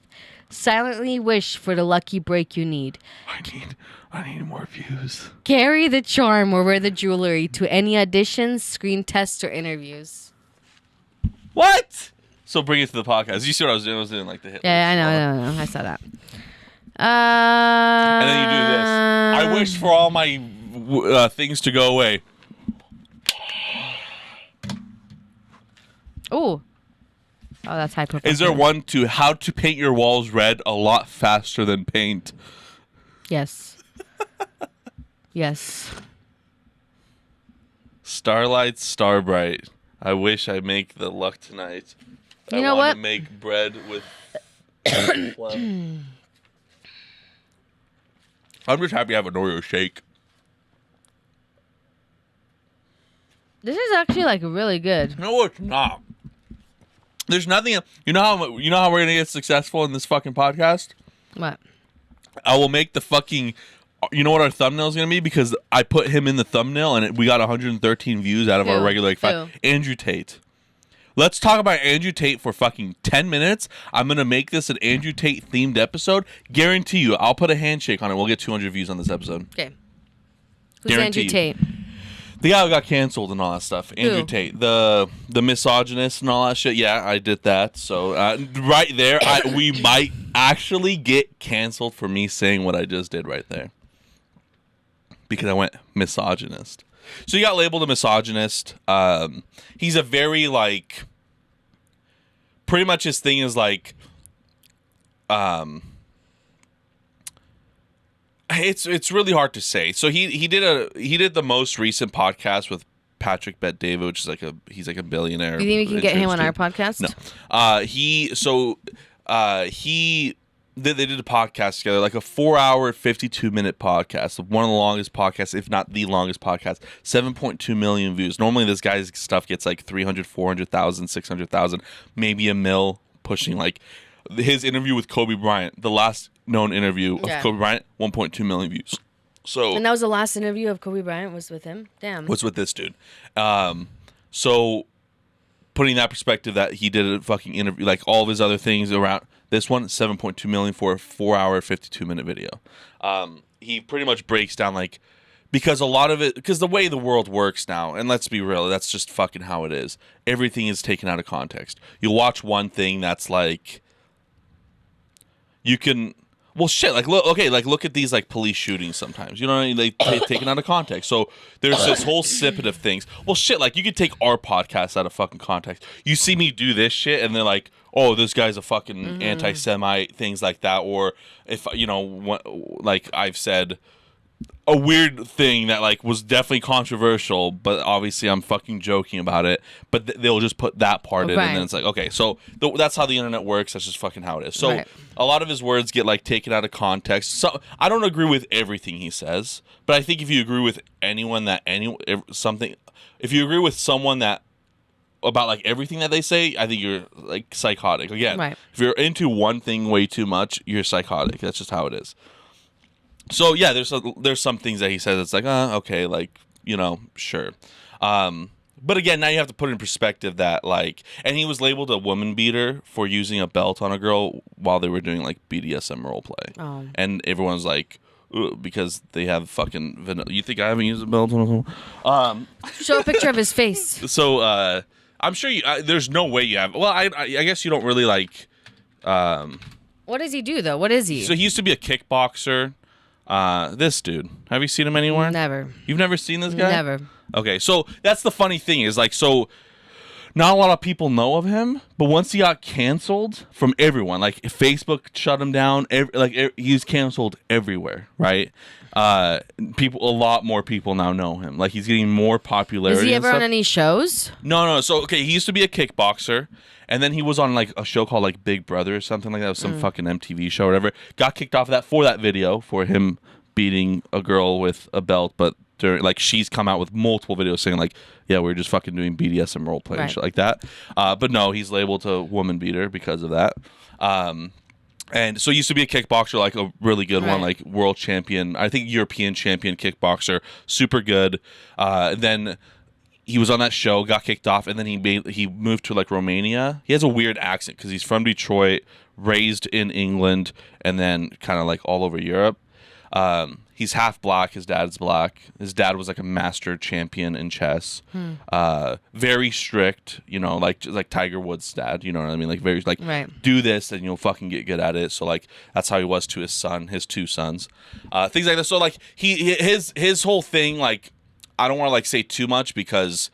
Silently wish for the lucky break you need. I need more views. Carry the charm or wear the jewelry to any auditions, screen tests, or interviews. What? So bring it to the podcast. You see what I was doing? I was doing like the hit. Yeah, I know. I saw that. And then you do this. I wish for all my things to go away. Oh, that's hyper. Is there one to how to paint your walls red a lot faster than paint? Yes. Yes. Starlight, star bright. I wish I make the luck tonight. You know what? I want to make bread with phlegm. I'm just happy I have an Oreo shake. This is actually really good. No, it's not. There's nothing. You know how we're gonna get successful in this fucking podcast? What? I will make the fucking. You know what our thumbnail is gonna be, because I put him in the thumbnail and we got 113 views out of our regular like 5. Andrew Tate. Let's talk about Andrew Tate for fucking 10 minutes. I'm going to make this an Andrew Tate themed episode. Guarantee you, I'll put a handshake on it. We'll get 200 views on this episode. Okay. Who's Andrew Tate? The guy who got canceled and all that stuff. Andrew Tate. The misogynist and all that shit. Yeah, I did that. So right there, we might actually get canceled for me saying what I just did right there. Because I went misogynist. So he got labeled a misogynist. He's a very, like, pretty much his thing is like, it's really hard to say. So he did the most recent podcast with Patrick Bet-David, which is he's like a billionaire. Do you think we can get him on our podcast? No. They did a podcast together, like a 4-hour, 52-minute podcast. One of the longest podcasts, if not the longest podcast. 7.2 million views. Normally, this guy's stuff gets like 300, 400,000, 600,000, maybe a mil, pushing like his interview with Kobe Bryant, the last known interview of Kobe Bryant, 1.2 million views. So, and that was the last interview of Kobe Bryant was with him? Damn. Was with this dude. So, putting in that perspective that he did a fucking interview, like all of his other things around. This one, 7.2 million for a 4-hour, 52-minute video. He pretty much breaks down, like, because a lot of it, because the way the world works now, and let's be real, that's just fucking how it is. Everything is taken out of context. You'll watch one thing that's like, you can, well, shit, like, look at these, like, police shootings sometimes. You know what I mean? They taken out of context. So there's this whole snippet of things. Well, shit, like, you could take our podcast out of fucking context. You see me do this shit, and they're like, oh, this guy's a fucking anti-Semite, things like that. Or if, you know, like I've said a weird thing that like was definitely controversial, but obviously I'm fucking joking about it. But they'll just put that part in, and then it's like, okay, so that's how the internet works. That's just fucking how it is. So a lot of his words get like taken out of context. So I don't agree with everything he says, but I think if you agree with anyone if you agree with someone that about like everything that they say, I think you're like psychotic. Again, if you're into one thing way too much, you're psychotic. That's just how it is. So yeah, there's some things that he says it's like, okay, like, you know, sure. But again, now you have to put in perspective that like, and he was labeled a woman beater for using a belt on a girl while they were doing like BDSM roleplay. And everyone's like, because they have fucking vanilla. You think I haven't used a belt on a girl? Show a picture of his face. So, I'm sure there's no way you have. Well, I guess you don't really like. What does he do though? What is he? So he used to be a kickboxer. This dude. Have you seen him anywhere? Never. You've never seen this guy? Never. Okay, so that's the funny thing is like, so not a lot of people know of him, but once he got canceled from everyone, like Facebook shut him down. He's canceled everywhere, right? A lot more people now know him. Like he's getting more popularity. Is he ever on any shows? No. So okay, he used to be a kickboxer, and then he was on like a show called like Big Brother or something like that. It was some fucking MTV show or whatever. Got kicked off of that for that video for him beating a girl with a belt, but like she's come out with multiple videos saying like, yeah, we're just fucking doing BDSM roleplay and shit like that. But no, he's labeled a woman beater because of that. And so he used to be a kickboxer, like a really good one, like world champion, I think European champion kickboxer, super good. Then he was on that show, got kicked off, and then he moved to like Romania. He has a weird accent because he's from Detroit, raised in England, and then kind of like all over Europe. He's half black. His dad's black. His dad was like a master champion in chess. Very strict, you know, like Tiger Woods' dad. You know what I mean? Like very like do this and you'll fucking get good at it. So like that's how he was to his two sons, things like that. So like his whole thing, like I don't want to like say too much because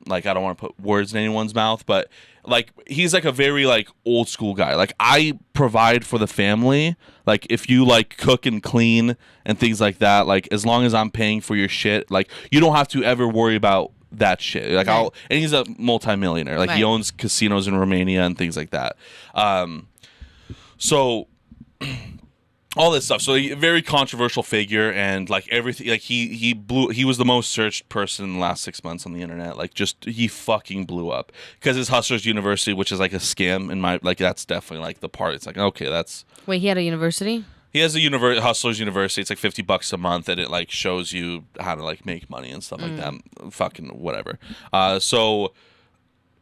like I don't want to put words in anyone's mouth, but like he's like a very like old school guy. Like I provide for the family. Like if you like cook and clean and things like that, like as long as I'm paying for your shit, like you don't have to ever worry about that shit. Like and he's a multimillionaire. Like he owns casinos in Romania and things like that. So all this stuff. So a very controversial figure, and like everything, like he was the most searched person in the last 6 months on the internet. Like just he fucking blew up because his Hustlers University, which is like a scam, in my like that's definitely like the part. It's like okay, that's wait, he had a university. He has a Hustlers University. It's like $50 a month, and it like shows you how to like make money and stuff like that. Fucking whatever. So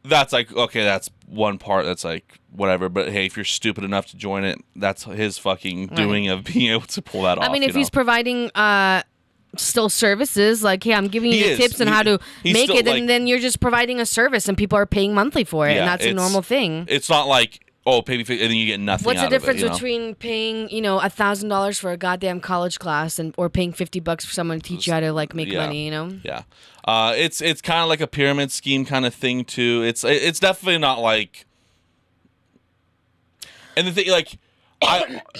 that's like, okay, that's one part that's like whatever. But hey, if you're stupid enough to join it, that's his fucking doing of being able to pull that off. I mean, if he's providing still services, like, hey, I'm giving you tips on how to make it, and then you're just providing a service, and people are paying monthly for it, and that's a normal thing. It's not like, oh, pay me, and then you get nothing. What's the difference between paying, $1,000 for a goddamn college class or paying $50 for someone to teach you how to like make money? Yeah, it's kind of like a pyramid scheme kind of thing too. It's definitely not like, and the thing like,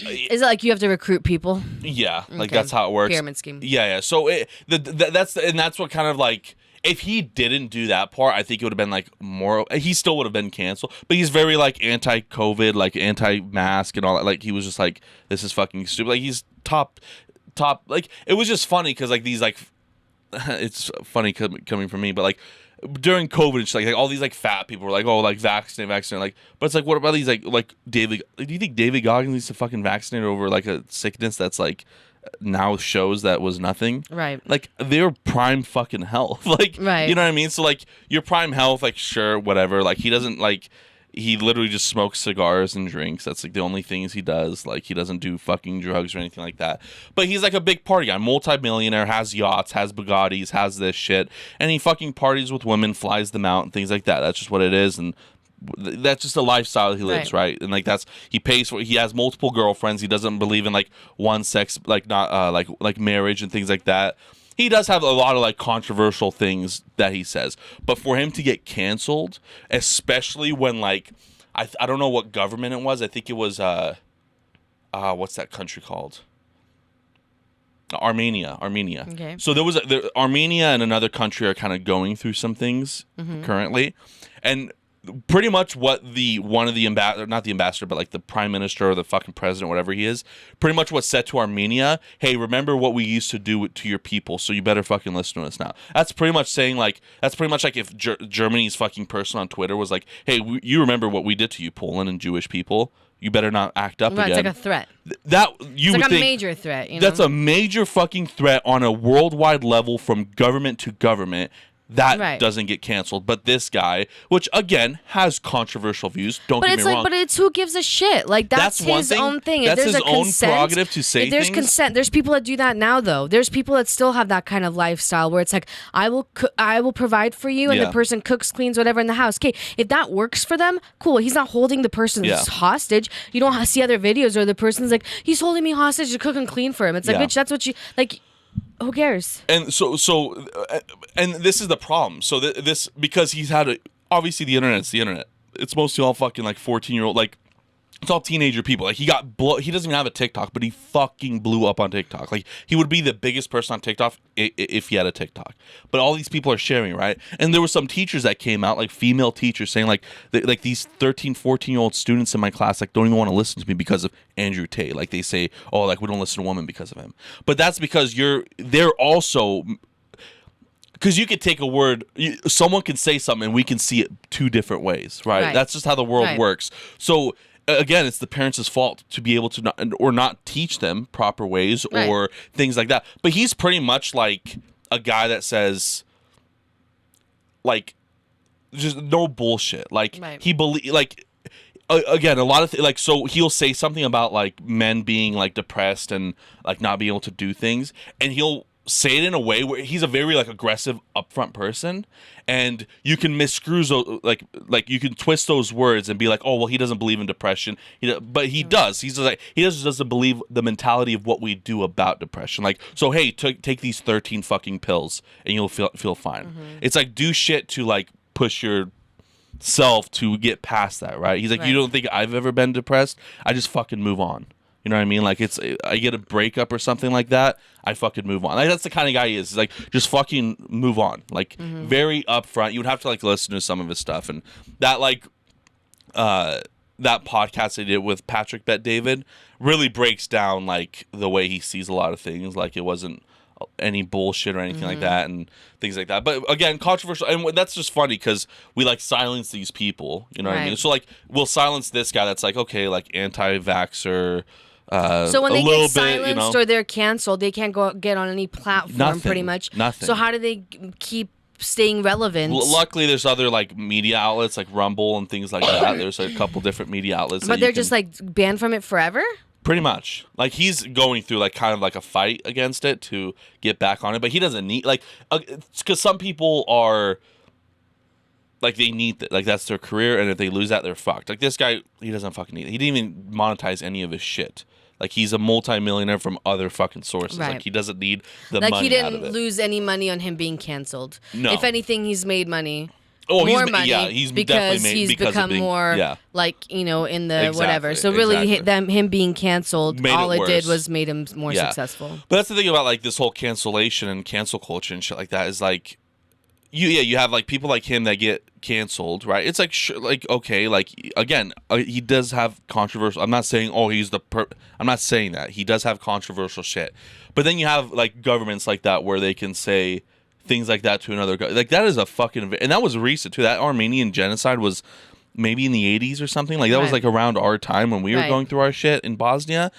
is it like you have to recruit people? Yeah, like that's how it works. Pyramid scheme. Yeah. So that's what kind of like. If he didn't do that part, I think it would have been like more. He still would have been canceled, but he's very like anti-COVID, like anti-mask and all that. Like he was just like, this is fucking stupid. Like he's top. Like it was just funny because like these like, it's funny coming from me, but like during COVID, it's like all these like fat people were like, oh, like vaccinate, like. But it's like, what about these like David? Do you think David Goggins needs to fucking vaccinate over like a sickness that's like now shows that was nothing? Right. Like they're prime fucking health. Like, right. You know what I mean? So like your prime health, like sure, whatever. Like he doesn't like, he literally just smokes cigars and drinks. That's like the only things he does. Like he doesn't do fucking drugs or anything like that. But he's like a big party guy, multi-millionaire, has yachts, has Bugattis, has this shit. And he fucking parties with women, flies them out and things like that. That's just what it is. And that's just the lifestyle he lives, right? And like that's, he pays for, he has multiple girlfriends. He doesn't believe in like one sex, like not like marriage and things like that. He does have a lot of like controversial things that he says, but for him to get canceled, especially when like I don't know what government it was. I think it was what's that country called? Armenia. Okay. So there was Armenia and another country are kind of going through some things currently, and pretty much what one of the not the ambassador, but like the prime minister or the fucking president, whatever he is, pretty much what said to Armenia, hey, remember what we used to do to your people, so you better fucking listen to us now. That's pretty much saying like, that's pretty much like if Germany's fucking person on Twitter was like, hey, you remember what we did to you, Poland and Jewish people, you better not act up again. It's like a threat. It's like a major threat. That's a major fucking threat on a worldwide level from government to government. That doesn't get canceled, but this guy, which again has controversial views, don't get me wrong. But it's who gives a shit. Like that's his own thing. That's if there's his own consent, prerogative to say if there's things. Consent. There's people that do that now, though. There's people that still have that kind of lifestyle where it's like, I will provide for you, and the person cooks, cleans, whatever in the house. Okay, if that works for them, cool. He's not holding the person hostage. You don't see other videos where the person's like, he's holding me hostage to cook and clean for him. It's like, bitch, that's what you like. Who cares? And and this is the problem. So this, because he's had obviously the internet's the internet. It's mostly all fucking like 14-year-old, like it's all teenager people. Like he doesn't even have a TikTok, but he fucking blew up on TikTok. Like he would be the biggest person on TikTok if he had a TikTok. But all these people are sharing, right? And there were some teachers that came out, like female teachers, saying like these 13, 14-year-old students in my class like don't even want to listen to me because of Andrew Tate. Like they say, oh, like we don't listen to women because of him. But that's because they're also, because you could take a word, someone can say something and we can see it two different ways, right? That's just how the world works. So again, it's the parents' fault to be able to not teach them proper ways or things like that. But he's pretty much like a guy that says, like, just no bullshit. Like he like again, a lot of like, so he'll say something about like men being like depressed and like not being able to do things, and he'll say it in a way where he's a very like aggressive upfront person, and you can miscrew like you can twist those words and be like, oh well, he doesn't believe in depression, but he does. He's just like, he just doesn't believe the mentality of what we do about depression. Like, so hey, take these 13 fucking pills and you'll feel fine. It's like, do shit to like push yourself to get past that, right? He's like, you don't think I've ever been depressed? I just fucking move on. You know what I mean? Like, I get a breakup or something like that, I fucking move on. Like, that's the kind of guy he is. He's like, just fucking move on. Like, very upfront. You would have to like listen to some of his stuff, and that like that podcast I did with Patrick Bet David really breaks down like the way he sees a lot of things. Like, it wasn't any bullshit or anything like that, and things like that. But again, controversial, and that's just funny because we like silence these people. You know what I mean? So like, we'll silence this guy that's like, okay, like anti-vaxxer, So when a they little get bit, silenced or they're canceled, they can't get on any platform. Nothing, pretty much. nothing. So how do they keep staying relevant? Luckily, there's other like media outlets like Rumble and things like that. There's a couple different media outlets. But they're just like banned from it forever? Pretty much. Like he's going through like kind of like a fight against it to get back on it, but he doesn't need like because some people are like they need like that's their career, and if they lose that, they're fucked. Like this guy, he doesn't fucking need it. He didn't even monetize any of his shit. Like he's a multi-millionaire from other fucking sources. Right. Like he doesn't need the like money he out of didn't it. lose any money on him being canceled. No. If anything, he's made money. Oh, More money, yeah, he's because definitely made he's because become of being, more yeah. like in the Exactly, whatever. So really, exactly. him being canceled, Made all it it did worse. was made him more Yeah. successful. But that's the thing about like this whole cancellation and cancel culture and shit like that is like you have like people like him that get canceled, right? It's like like okay, like again, he does have controversial. I'm not saying he's I'm not saying that. He does have controversial shit. But then you have like governments like that where they can say things like that to another like that is a fucking, and that was recent too. That Armenian genocide was maybe in the 80s or something. Like that was like around our time when we were going through our shit in Bosnia.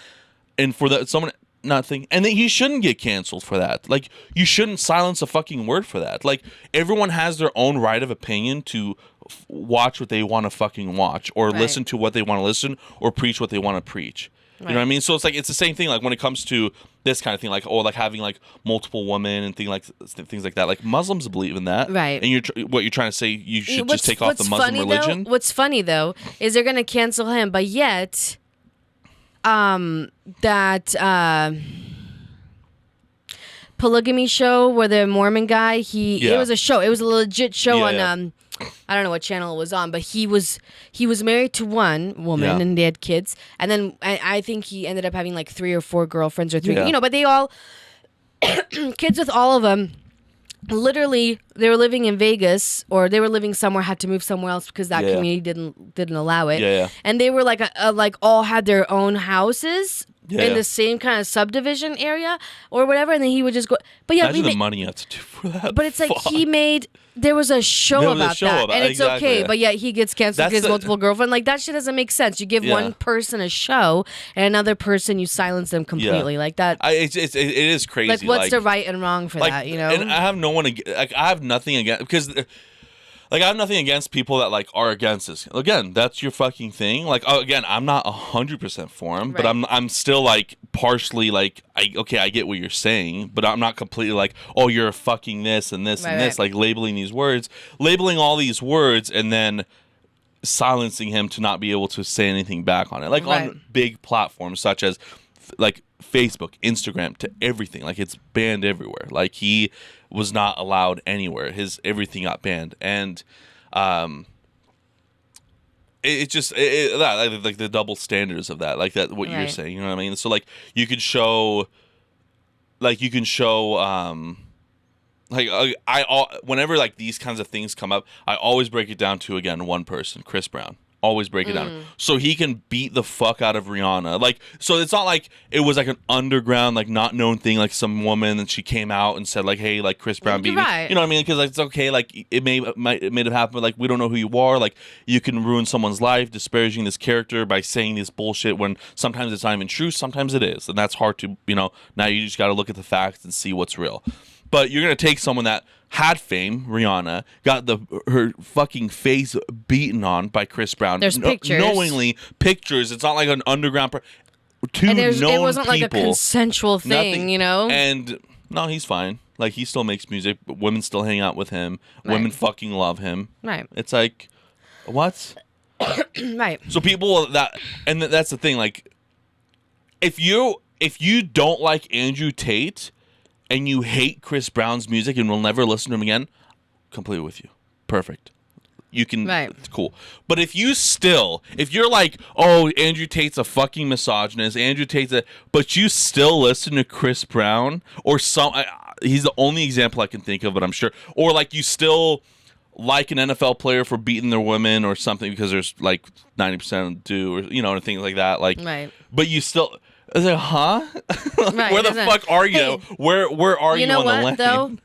And for that someone nothing, and then he shouldn't get canceled for that. Like you shouldn't silence a fucking word for that. Like everyone has their own right of opinion to watch what they want to fucking watch, or listen to what they want to listen, or preach what they want to preach. You know what I mean? So it's like it's the same thing. Like when it comes to this kind of thing, like like having like multiple women and things like that. Like Muslims believe in that, right? And what you're trying to say, you should just take off the Muslim religion. What's funny though is they're gonna cancel him, but yet, that polygamy show where the Mormon guy it was a show. It was a legit show on I don't know what channel it was on, but he was married to one woman and they had kids, and then I think he ended up having like 3 or 4 girlfriends or 3, but they all kids with all of them. Literally, they were living in Vegas, or they were living somewhere, had to move somewhere else because that community didn't allow it. And they were like like all had their own houses in the same kind of subdivision area or whatever, and then he would just go. But yeah, imagine the money you have to do for that. But it's like he made. There was a show about that, and it's okay. But yet he gets canceled because multiple girlfriends. Like that shit doesn't make sense. You give one person a show, and another person you silence them completely. Like that. It is crazy. Like what's the right and wrong for that? You know. And I have no one. Like I have nothing against because. Like I have nothing against people that like are against this. Again, that's your fucking thing. Like again, I'm not 100% for him, but I'm still like partially like I get what you're saying, but I'm not completely like, oh, you're fucking this and this and this, like labeling all these words and then silencing him to not be able to say anything back on it. Like on big platforms such as like Facebook, Instagram, to everything. Like it's banned everywhere. Like he was not allowed anywhere. His everything got banned, and it just like the double standards of that, like that what you're saying. You know what I mean? So like you can show, like whenever like these kinds of things come up, I always break it down to again one person, Chris Brown. Always break it down so he can beat the fuck out of Rihanna. Like, so it's not like it was like an underground, like not known thing, like some woman and she came out and said like, hey, like Chris Brown beat me. You know what I mean? Because like, it's okay. Like it may have happened, but like we don't know who you are. Like you can ruin someone's life disparaging this character by saying this bullshit when sometimes it's not even true. Sometimes it is, and that's hard to Now you just got to look at the facts and see what's real. But you're gonna take someone that had fame, Rihanna, got her fucking face beaten on by Chris Brown. There's pictures, knowingly pictures. It's not like an underground. It wasn't like a consensual thing, nothing. And no, he's fine. Like he still makes music. But women still hang out with him. Women fucking love him. Right. It's like, what? Right. So people that's the thing. Like, if you don't like Andrew Tate and you hate Chris Brown's music and will never listen to him again, completely with you. Perfect. You can, it's cool. But if you're like, oh, Andrew Tate's a fucking misogynist, but you still listen to Chris Brown or he's the only example I can think of, but I'm sure, or like you still like an NFL player for beating their women or something because there's like 90% do, or and things like that. Like, but you still. I was like, huh? Where the fuck are you? Hey, where are you on the lane? Though?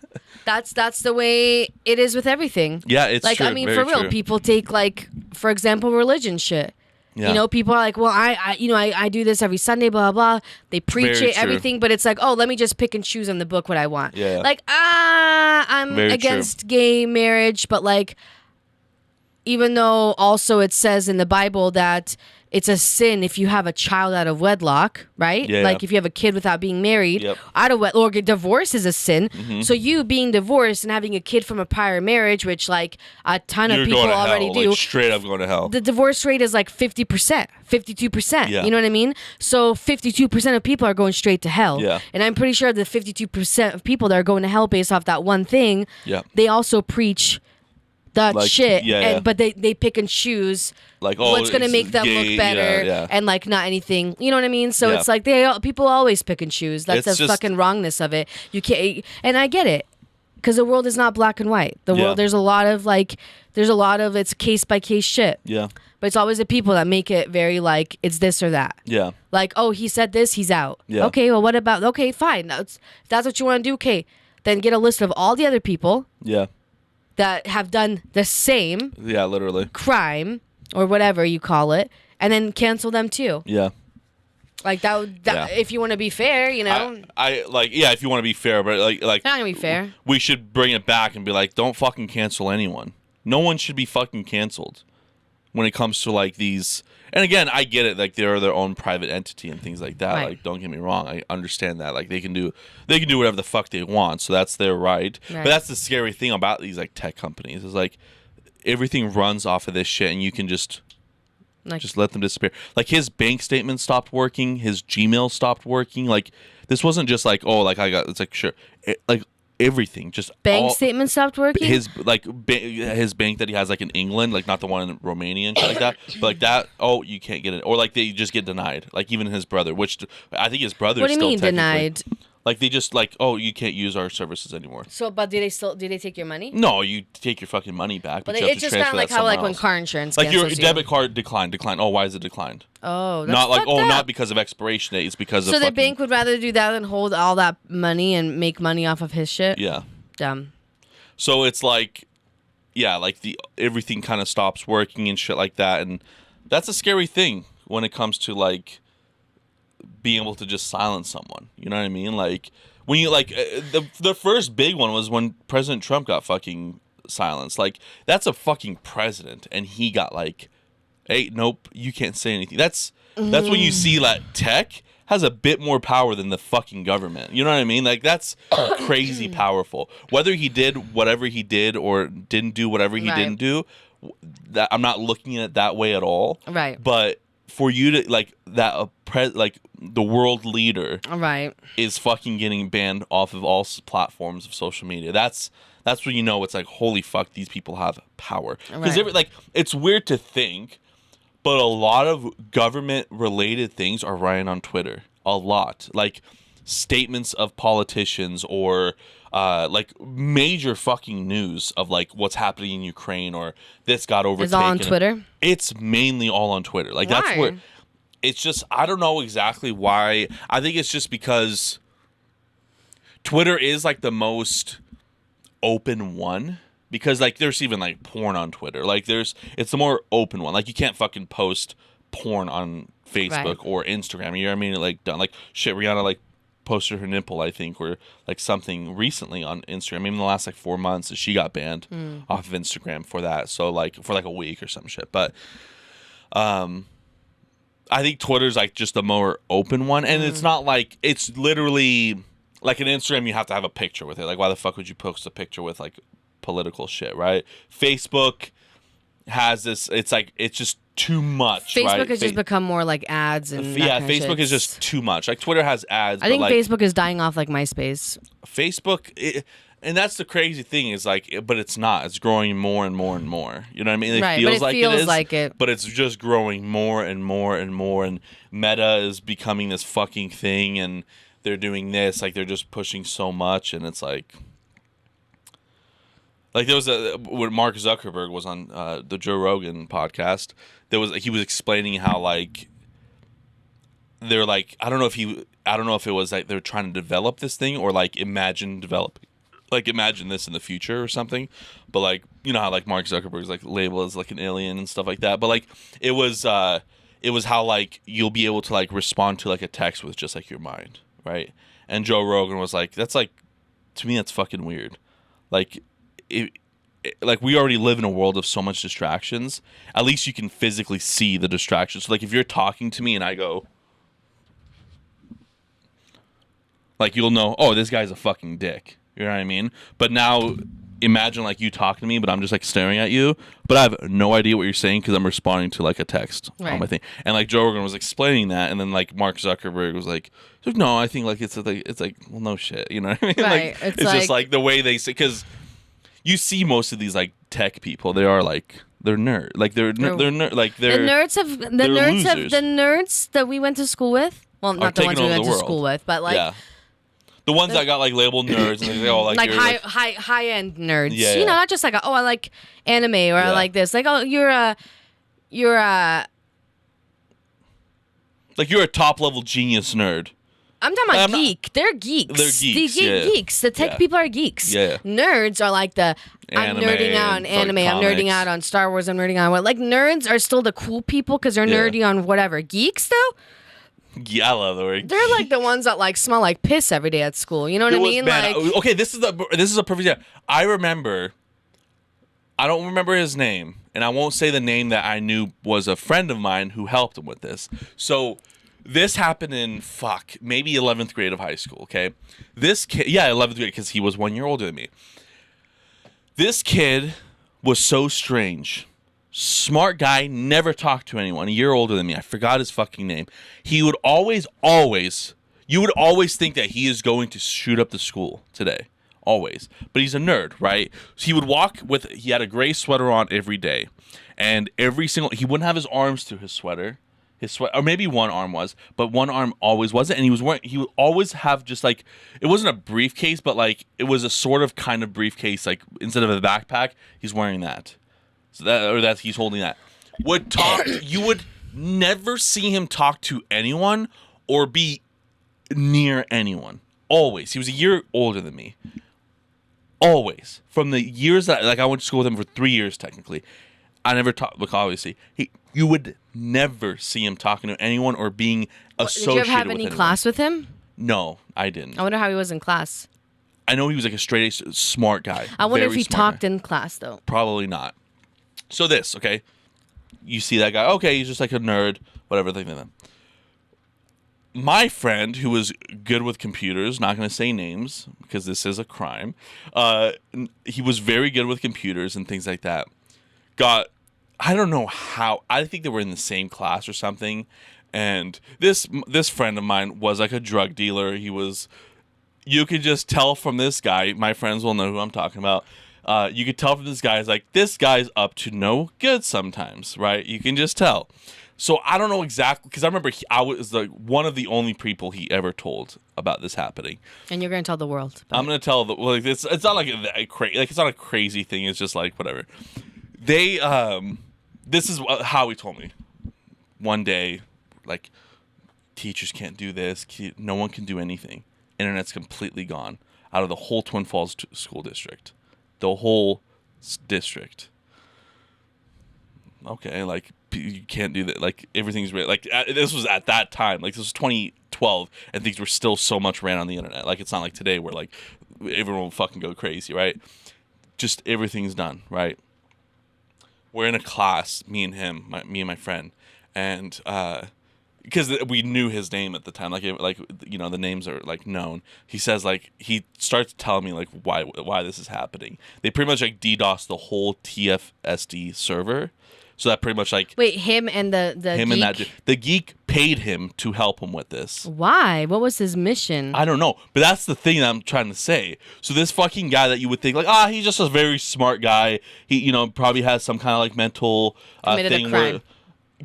That's the way it is with everything. Yeah, it's like, true. I mean, Very for real, true. people take like, for example, religion shit. Yeah. You know, people are like, well, I do this every Sunday, blah, blah, blah. They preach Very it, true. everything, but it's like, oh, let me just pick and choose on the book what I want. Yeah. Like, I'm Very against gay marriage, but like, even though also it says in the Bible that it's a sin if you have a child out of wedlock, right? Yeah. Like if you have a kid without being married, Yep. out of wedlock, or divorce is a sin. Mm-hmm. So you being divorced and having a kid from a prior marriage, which like a ton You're of people going to already hell, do, like, straight up going to hell. the divorce rate is like 50%, 52%. Yeah. You know what I mean? So 52% of people are going straight to hell. Yeah. And I'm pretty sure the 52% of people that are going to hell based off that one thing, Yeah. they also preach that Like, shit. yeah. But they pick and choose Like, what's going to it's make them gay, look better yeah. and like not anything. You know what I mean? So Yeah. it's like people always pick and choose. That's It's the just- fucking wrongness of it. You can't, and I get it. Because the world is not black and white. The Yeah. world, there's a lot of it's case by case shit. Yeah. But it's always the people that make it very like it's this or that. Yeah. Like, oh, he said this, he's out. Yeah. Okay, well, what about? Okay, fine. If that's what you want to do. Okay, then get a list of all the other people Yeah. that have done the same Yeah, literally. crime or whatever you call it, and then cancel them too. Yeah. Like that. If you want to be fair, you know, I like, yeah, if you want to be fair, but like it's not gonna be fair. we should bring it back and be like, don't fucking cancel anyone. No one should be fucking canceled when it comes to like these. And again, I get it, like they're their own private entity and things like that. Right. Like, don't get me wrong, I understand that. Like they can do whatever the fuck they want, so that's their right. Right. But that's the scary thing about these like tech companies is like everything runs off of this shit, and you can just let them disappear. Like his bank statement stopped working, his Gmail stopped working. Like this wasn't just like, oh, like it's like sure, like everything just Bank statement stopped working. his like his bank that he has like in England, like not the one in Romania and shit like that, but like that, oh, you can't get it, or like they just get denied. Like even his brother, which I think his brother. What do you still mean denied? Like they just like, oh, you can't use our services anymore. So, but do they take your money? No, you take your fucking money back. But you have it's to just kind of transfer like that how like somewhere when else. car insurance Like your cancels you. debit card declined. Oh, why is it declined? Oh, that's Not like fucked up. not because of expiration date. It's because of So the fucking, bank would rather do that than hold all that money and make money off of his shit. Yeah. Dumb. So it's like, yeah, like everything kind of stops working and shit like that, and that's a scary thing when it comes to like being able to just silence someone. You know what I mean? Like when you like the first big one was when President Trump got fucking silenced. Like that's a fucking president, and he got like, hey, nope, you can't say anything. That's when you see like tech has a bit more power than the fucking government. You know what I mean? Like that's crazy powerful. Whether he did whatever he did or didn't do whatever he Right. didn't do, that I'm not looking at it that way at all. Right. But for you to like that like the world leader All right. is fucking getting banned off of all platforms of social media. That's when you know it's like, holy fuck, these people have power. Because Right. like it's weird to think, but a lot of government related things are running on Twitter. A lot. Like statements of politicians or like major fucking news of like what's happening in Ukraine or this got overtaken. It's all on Twitter? It's mainly all on Twitter. Like that's Why? where it's just, I don't know exactly why. I think it's just because Twitter is like the most open one. Because like there's even like porn on Twitter. Like it's the more open one. Like you can't fucking post porn on Facebook Right. or Instagram. You know what I mean? Like done like shit. Rihanna like posted her nipple, I think, or like something recently on Instagram. Maybe in the last like 4 months, she got banned off of Instagram for that. So like for like a week or some shit. But I think Twitter's like just the more open one, and it's not like it's literally like an Instagram. You have to have a picture with it. Like why the fuck would you post a picture with like political shit, right? Facebook has this. It's like it's just too much. Facebook right? has just become more like ads and that yeah. kind of Facebook shit. is just too much. Like Twitter has ads. I think but like, Facebook is dying off like MySpace. Facebook, and that's the crazy thing is like, but it's not. It's growing more and more and more. You know what I mean? Right, but it feels like it. But it's just growing more and more and more. And Meta is becoming this fucking thing, and they're doing this. Like they're just pushing so much, and it's like there was when Mark Zuckerberg was on the Joe Rogan podcast. He was explaining how like they're like I don't know if it was like they're trying to develop this thing or like imagine this in the future or something. But like you know how like Mark Zuckerberg's like labeled as like an alien and stuff like that. But like it was it was how like you'll be able to like respond to like a text with just like your mind, right? And Joe Rogan was like, that's like, to me, that's fucking weird. Like, like we already live in a world of so much distractions. At least you can physically see the distractions. So like if you're talking to me and I go, like you'll know, oh, this guy's a fucking dick. You know what I mean? But now imagine like you talking to me, but I'm just like staring at you, but I have no idea what you're saying because I'm responding to like a text on my thing. And like Joe Rogan was explaining that, and then like Mark Zuckerberg was like, no, I think like it's like well, no shit, you know what I mean? Right. Like, it's just like the way they say, because you see most of these like tech people, they are like they're nerd, like they're like they're the nerds that we went to school with. Well, not the ones we went to school with, but like. Yeah. The ones that got like labeled nerds and they all like high end nerds. Yeah, you know, not just like I like anime or I like this. Like you're a like you're a top level genius nerd. I'm talking about geek. They're geeks. They're geeks. Geeks. The tech people are geeks. Yeah. Nerds are like the I'm nerding out on anime. Like I'm nerding out on Star Wars. I'm nerding out on what. Like nerds are still the cool people because they're nerdy on whatever. Geeks though. Yeah, I love the word. They're like the ones that like smell like piss every day at school. You know what I mean? Man, like, okay, this is a perfect example. I don't remember his name, and I won't say the name that I knew was a friend of mine who helped him with this. So this happened in maybe 11th grade of high school. Okay, this kid, 11th grade, because he was 1 year older than me. This kid was so strange. Smart guy, never talked to anyone, a year older than me. I forgot his fucking name. He would always, you would always think that he is going to shoot up the school today. Always. But he's a nerd, right? So he would he had a gray sweater on every day. And he wouldn't have his arms through his sweater. Or maybe one arm was, but one arm always wasn't. And he would always have just like, it wasn't a briefcase, but like, it was a sort of kind of briefcase. Like, instead of a backpack, he's wearing that. So he's holding that. You would never see him talk to anyone or be near anyone. Always. He was a year older than me. Always. From the years that I went to school with him for 3 years technically. I never talked. Look, obviously, you would never see him talking to anyone or being associated with anyone. Did you ever have any class with him? No, I didn't. I wonder how he was in class. I know he was like a straight A smart guy. I wonder if he talked in class though. Probably not. So okay, you see that guy, okay, he's just like a nerd, whatever, like that. My friend, who was good with computers, not going to say names because this is a crime, he was very good with computers and things like that. I don't know how, I think they were in the same class or something, and this friend of mine was like a drug dealer. You could just tell from this guy, my friends will know who I'm talking about, you could tell from this guy's up to no good sometimes, right? You can just tell. So I don't know exactly, because I remember I was like one of the only people he ever told about this happening. And you're going to tell the world. I'm going to tell it's not like it's not a crazy thing. It's just like whatever. This is how he told me. One day, like, teachers can't do this. No one can do anything. Internet's completely gone out of the whole Twin Falls school district. The whole district. Okay, like, you can't do that. Like, everything's like, this was at that time. Like, this was 2012, and things were still so much ran on the internet. Like, it's not like today where, like, everyone will fucking go crazy, right? Just everything's done, right? We're in a class, me and my friend, and because we knew his name at the time, like you know, the names are like known. He says, like, he starts telling me like why this is happening. They pretty much like DDoS the whole TFSD server. So that pretty much like him and the him geek? And the geek paid him to help him with this. Why? What was his mission? I don't know, but that's the thing that I'm trying to say. So this fucking guy that you would think like he's just a very smart guy. He probably has some kind of like mental thing where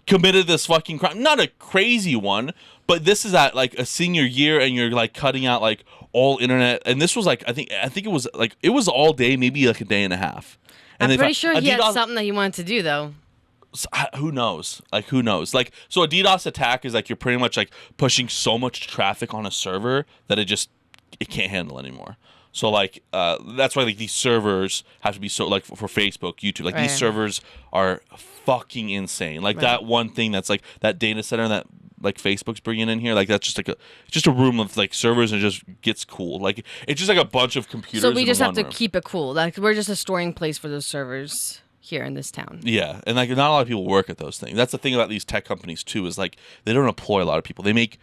committed this fucking crime. Not a crazy one, but this is at like a senior year, and you're like cutting out like all internet. And this was like I think it was like it was all day, maybe like a day and a half. And I'm pretty sure he had something that he wanted to do though. Who knows? Like, who knows? Like, so a DDoS attack is like you're pretty much like pushing so much traffic on a server that it can't handle anymore. So like that's why like these servers have to be so like for Facebook, YouTube. Like these servers are fucking insane. Like that one thing that's like that data center that like Facebook's bringing in here. Like that's just a room of like servers and it just gets cool. Like it's just like a bunch of computers. So we just have to room. keep it cool. Like we're just a storing place for those servers here in this town. Yeah, and like not a lot of people work at those things. That's the thing about these tech companies too. Is like they don't employ a lot of people. They make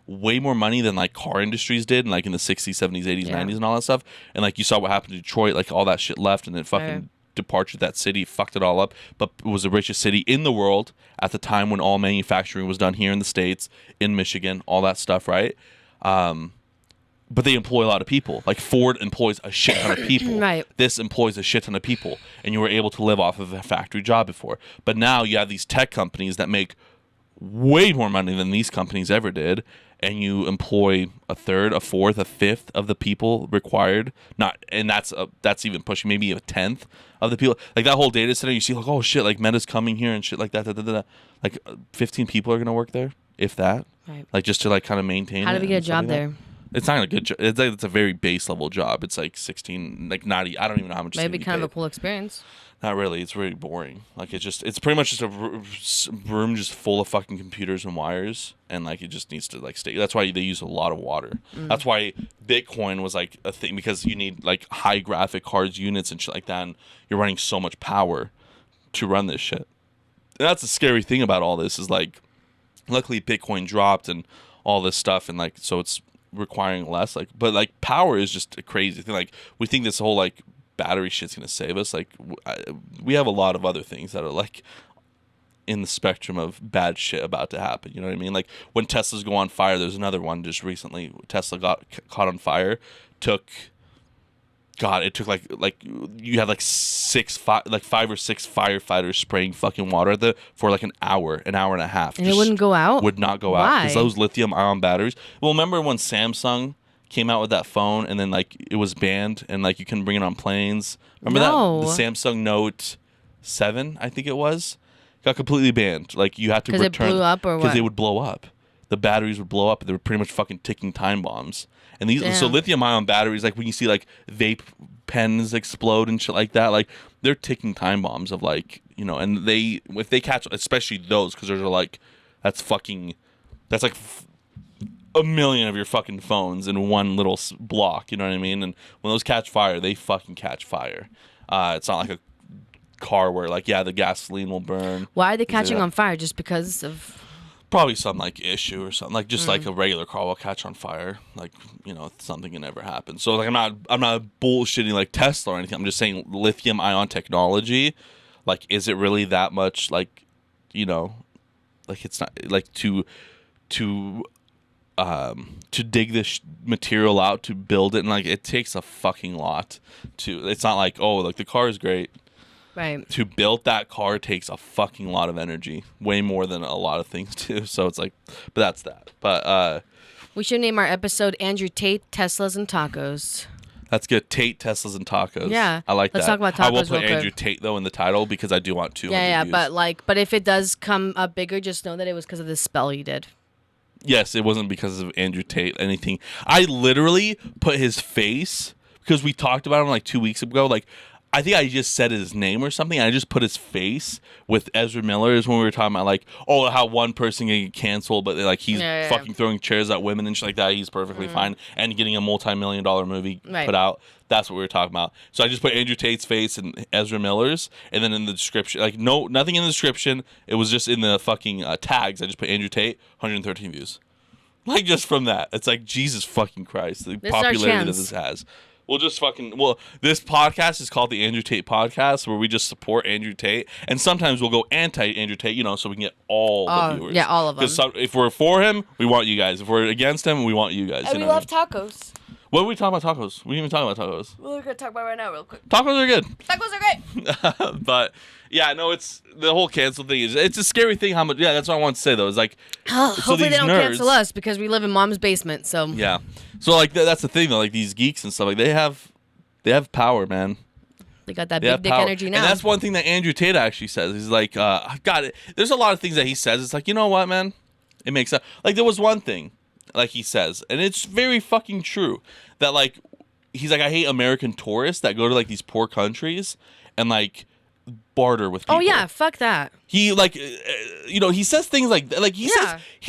way more money than like car industries did, and like in the 60s, 70s, 80s, 90s, and all that stuff. And like you saw what happened to Detroit, like all that shit left, and then fucking departed that city, fucked it all up. But it was the richest city in the world at the time when all manufacturing was done here in the States, in Michigan, all that stuff, right? But they employ a lot of people. Like Ford employs a shit ton of people. Right. This employs a shit ton of people, and you were able to live off of a factory job before. But now you have these tech companies that make way more money than these companies ever did, and you employ a third, a fourth, a fifth of the people required. That's even pushing maybe a tenth of the people. Like that whole data center, you see like, oh shit, like Meta's coming here and shit like that. Like 15 people are gonna work there, if that. Right. Like just to like kind of maintain. How do we get a job there? It's not a good job. It's a very base level job. It's like 16, like not. I don't even know how much. Maybe kind of a cool experience. Not really. It's really boring. Like it's pretty much just a room just full of fucking computers and wires, and like it just needs to like stay. That's why they use a lot of water. That's why Bitcoin was like a thing, because you need like high graphic cards units and shit like that, and you're running so much power to run this shit. And that's the scary thing about all this is like, luckily Bitcoin dropped and all this stuff, and like so it's requiring less. Like, but like power is just a crazy thing. Like we think this whole like battery shit's gonna save us. Like we have a lot of other things that are like in the spectrum of bad shit about to happen. You know what I mean? Like when Teslas go on fire, there's another one just recently. Tesla got caught on fire. It took like you had like 5 or 6 firefighters spraying fucking water at for like an hour and a half. And it wouldn't go out? Would not go out because those lithium ion batteries. Well, remember when Samsung came out with that phone and then like it was banned and like you couldn't bring it on planes? Remember that? The Samsung Note 7, I think it was, got completely banned. Like you had to return. Because it blew up or what? Because they would blow up. The batteries would blow up. They were pretty much fucking ticking time bombs. And so lithium ion batteries, like when you see like vape pens explode and shit like that, like they're ticking time bombs of like, you know, and if they catch, especially those, because they're like, that's like a million of your fucking phones in one little block, you know what I mean? And when those catch fire, they fucking catch fire. It's not like a car where like, the gasoline will burn. Why are they catching on fire? Just because of... Probably some like issue or something, like just like a regular car will catch on fire, like, you know, something can never happen. So like I'm not bullshitting like Tesla or anything. I'm just saying lithium ion technology, like, is it really that much, like, you know, like it's not like to dig this material out to build it, and like it takes a fucking lot to. It's not like, oh, like the car is great. Right. To build that car takes a fucking lot of energy, way more than a lot of things do. So it's like, but that's that. But we should name our episode Andrew Tate, Teslas and Tacos. That's good. Tate, Teslas, and Tacos. Yeah, I like that. Let's talk about tacos. I will put Andrew Tate though in the title because I do want to. Yeah, but if it does come up bigger, just know that it was because of the spell you did. Yes, it wasn't because of Andrew Tate. Anything. I literally put his face because we talked about him like 2 weeks ago. Like, I think I just said his name or something. I just put his face with Ezra Miller is when we were talking about like, oh, how one person can get canceled, but like he's fucking throwing chairs at women and shit like that. He's perfectly fine and getting a multi-million-dollar movie put out. That's what we were talking about. So I just put Andrew Tate's face and Ezra Miller's, and then in the description, like nothing in the description. It was just in the fucking tags. I just put Andrew Tate, 113 views. Like just from that, it's like Jesus fucking Christ, the popularity that this has. This podcast is called the Andrew Tate Podcast, where we just support Andrew Tate, and sometimes we'll go anti-Andrew Tate, you know, so we can get all the viewers. Yeah, all of them. Because if we're for him, we want you guys. If we're against him, we want you guys. And we love tacos. What are we talking about tacos? We didn't even talk about tacos. We're going to talk about it right now real quick. Tacos are good. Tacos are great. But, yeah, no, it's the whole cancel thing. It's a scary thing how much, that's what I want to say, though. It's like, hopefully they don't cancel us because we live in mom's basement, so. Yeah. So, like, that's the thing, though. Like, these geeks and stuff, like, they have power, man. They got that big dick energy now. And that's one thing that Andrew Tate actually says. He's like, there's a lot of things that he says. It's like, you know what, man? It makes sense. Like, there was one thing, like he says, and it's very fucking true, that, like, he's like, I hate American tourists that go to like these poor countries and like barter with people. Oh yeah, fuck that. He like, he says things like he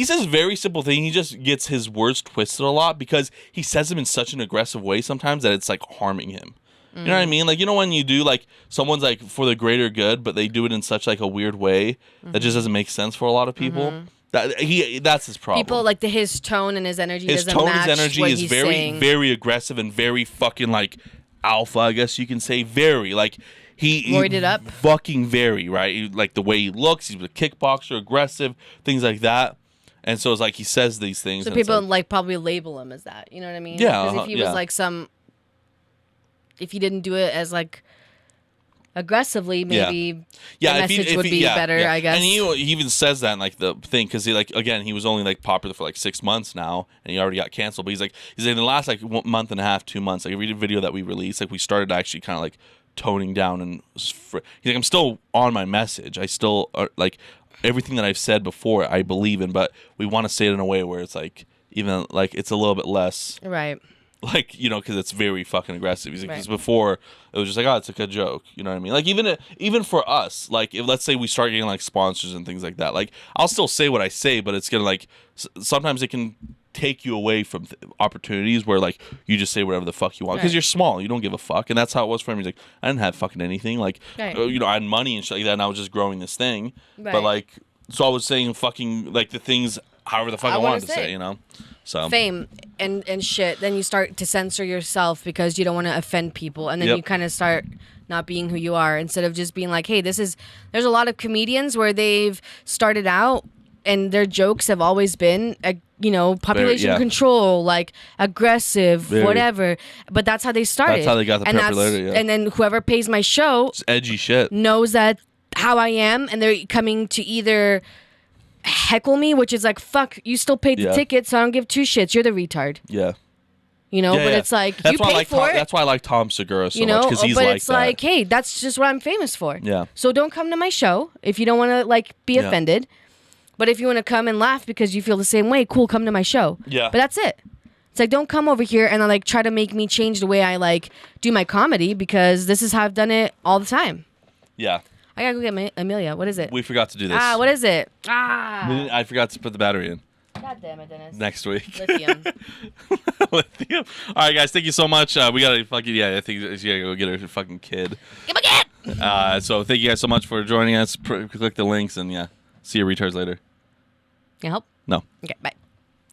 says very simple things. He just gets his words twisted a lot because he says them in such an aggressive way sometimes that it's like harming him. You know what I mean? Like, when you do like someone's like for the greater good, but they do it in such like a weird way that just doesn't make sense for a lot of people. That's his problem. People like his tone and his energy. His doesn't tone, match his energy what is he's very, saying. very aggressive and very fucking like alpha. I guess you can say very like he roided up, fucking very right. Like the way he looks, he's a kickboxer, aggressive, things like that. And so it's like he says these things. So people like probably label him as that. You know what I mean? Yeah. Because if he was like if he didn't do it as like aggressally, maybe the message would be better, I guess. And he even says that in like the thing because he like again he was only like popular for like 6 months now and he already got canceled. But he's like in the last like month and a half, 2 months, like every video that we released, like we started actually kind of like toning down and he's like I'm still on my message. I still like everything that I've said before I believe in, but we want to say it in a way where it's like even like it's a little bit less right. Like, because it's very fucking aggressive. He's like, because before it was just like, oh, it's like a joke. You know what I mean? Like, even for us, like, if let's say we start getting like sponsors and things like that, like, I'll still say what I say, but it's gonna like, sometimes it can take you away from opportunities where like you just say whatever the fuck you want because you're small, you don't give a fuck, and that's how it was for him. He's like, I didn't have fucking anything, like, I had money and shit like that, and I was just growing this thing, but like, so I was saying fucking like the things however the fuck I wanted to say, So fame and shit, then you start to censor yourself because you don't want to offend people, and then you kind of start not being who you are instead of just being like, hey, there's a lot of comedians where they've started out and their jokes have always been population control, like aggressive, whatever, but that's how they started. That's how they got the popularity. And then whoever pays my show, it's edgy shit, knows that how I am, and they're coming to either heckle me, which is like, fuck, you still paid the ticket, so I don't give two shits. You're the retard. Yeah. But it's like, that's you paid for it. That's why I like Tom Segura so much, because he's but like it's like, hey, that's just what I'm famous for. Yeah. So don't come to my show if you don't want to like be offended. But if you want to come and laugh because you feel the same way, cool, come to my show. Yeah. But that's it. It's like, don't come over here and like try to make me change the way I like do my comedy, because this is how I've done it all the time. Yeah. I gotta go get my Amelia. What is it? We forgot to do this. What is it? I forgot to put the battery in. God damn it, Dennis. Next week. Lithium. Lithium. All right, guys. Thank you so much. We gotta fucking I think you gotta go get a fucking kid. Get my kid. So thank you guys so much for joining us. Click the links and see you retards later. Can I help? No. Okay. Bye.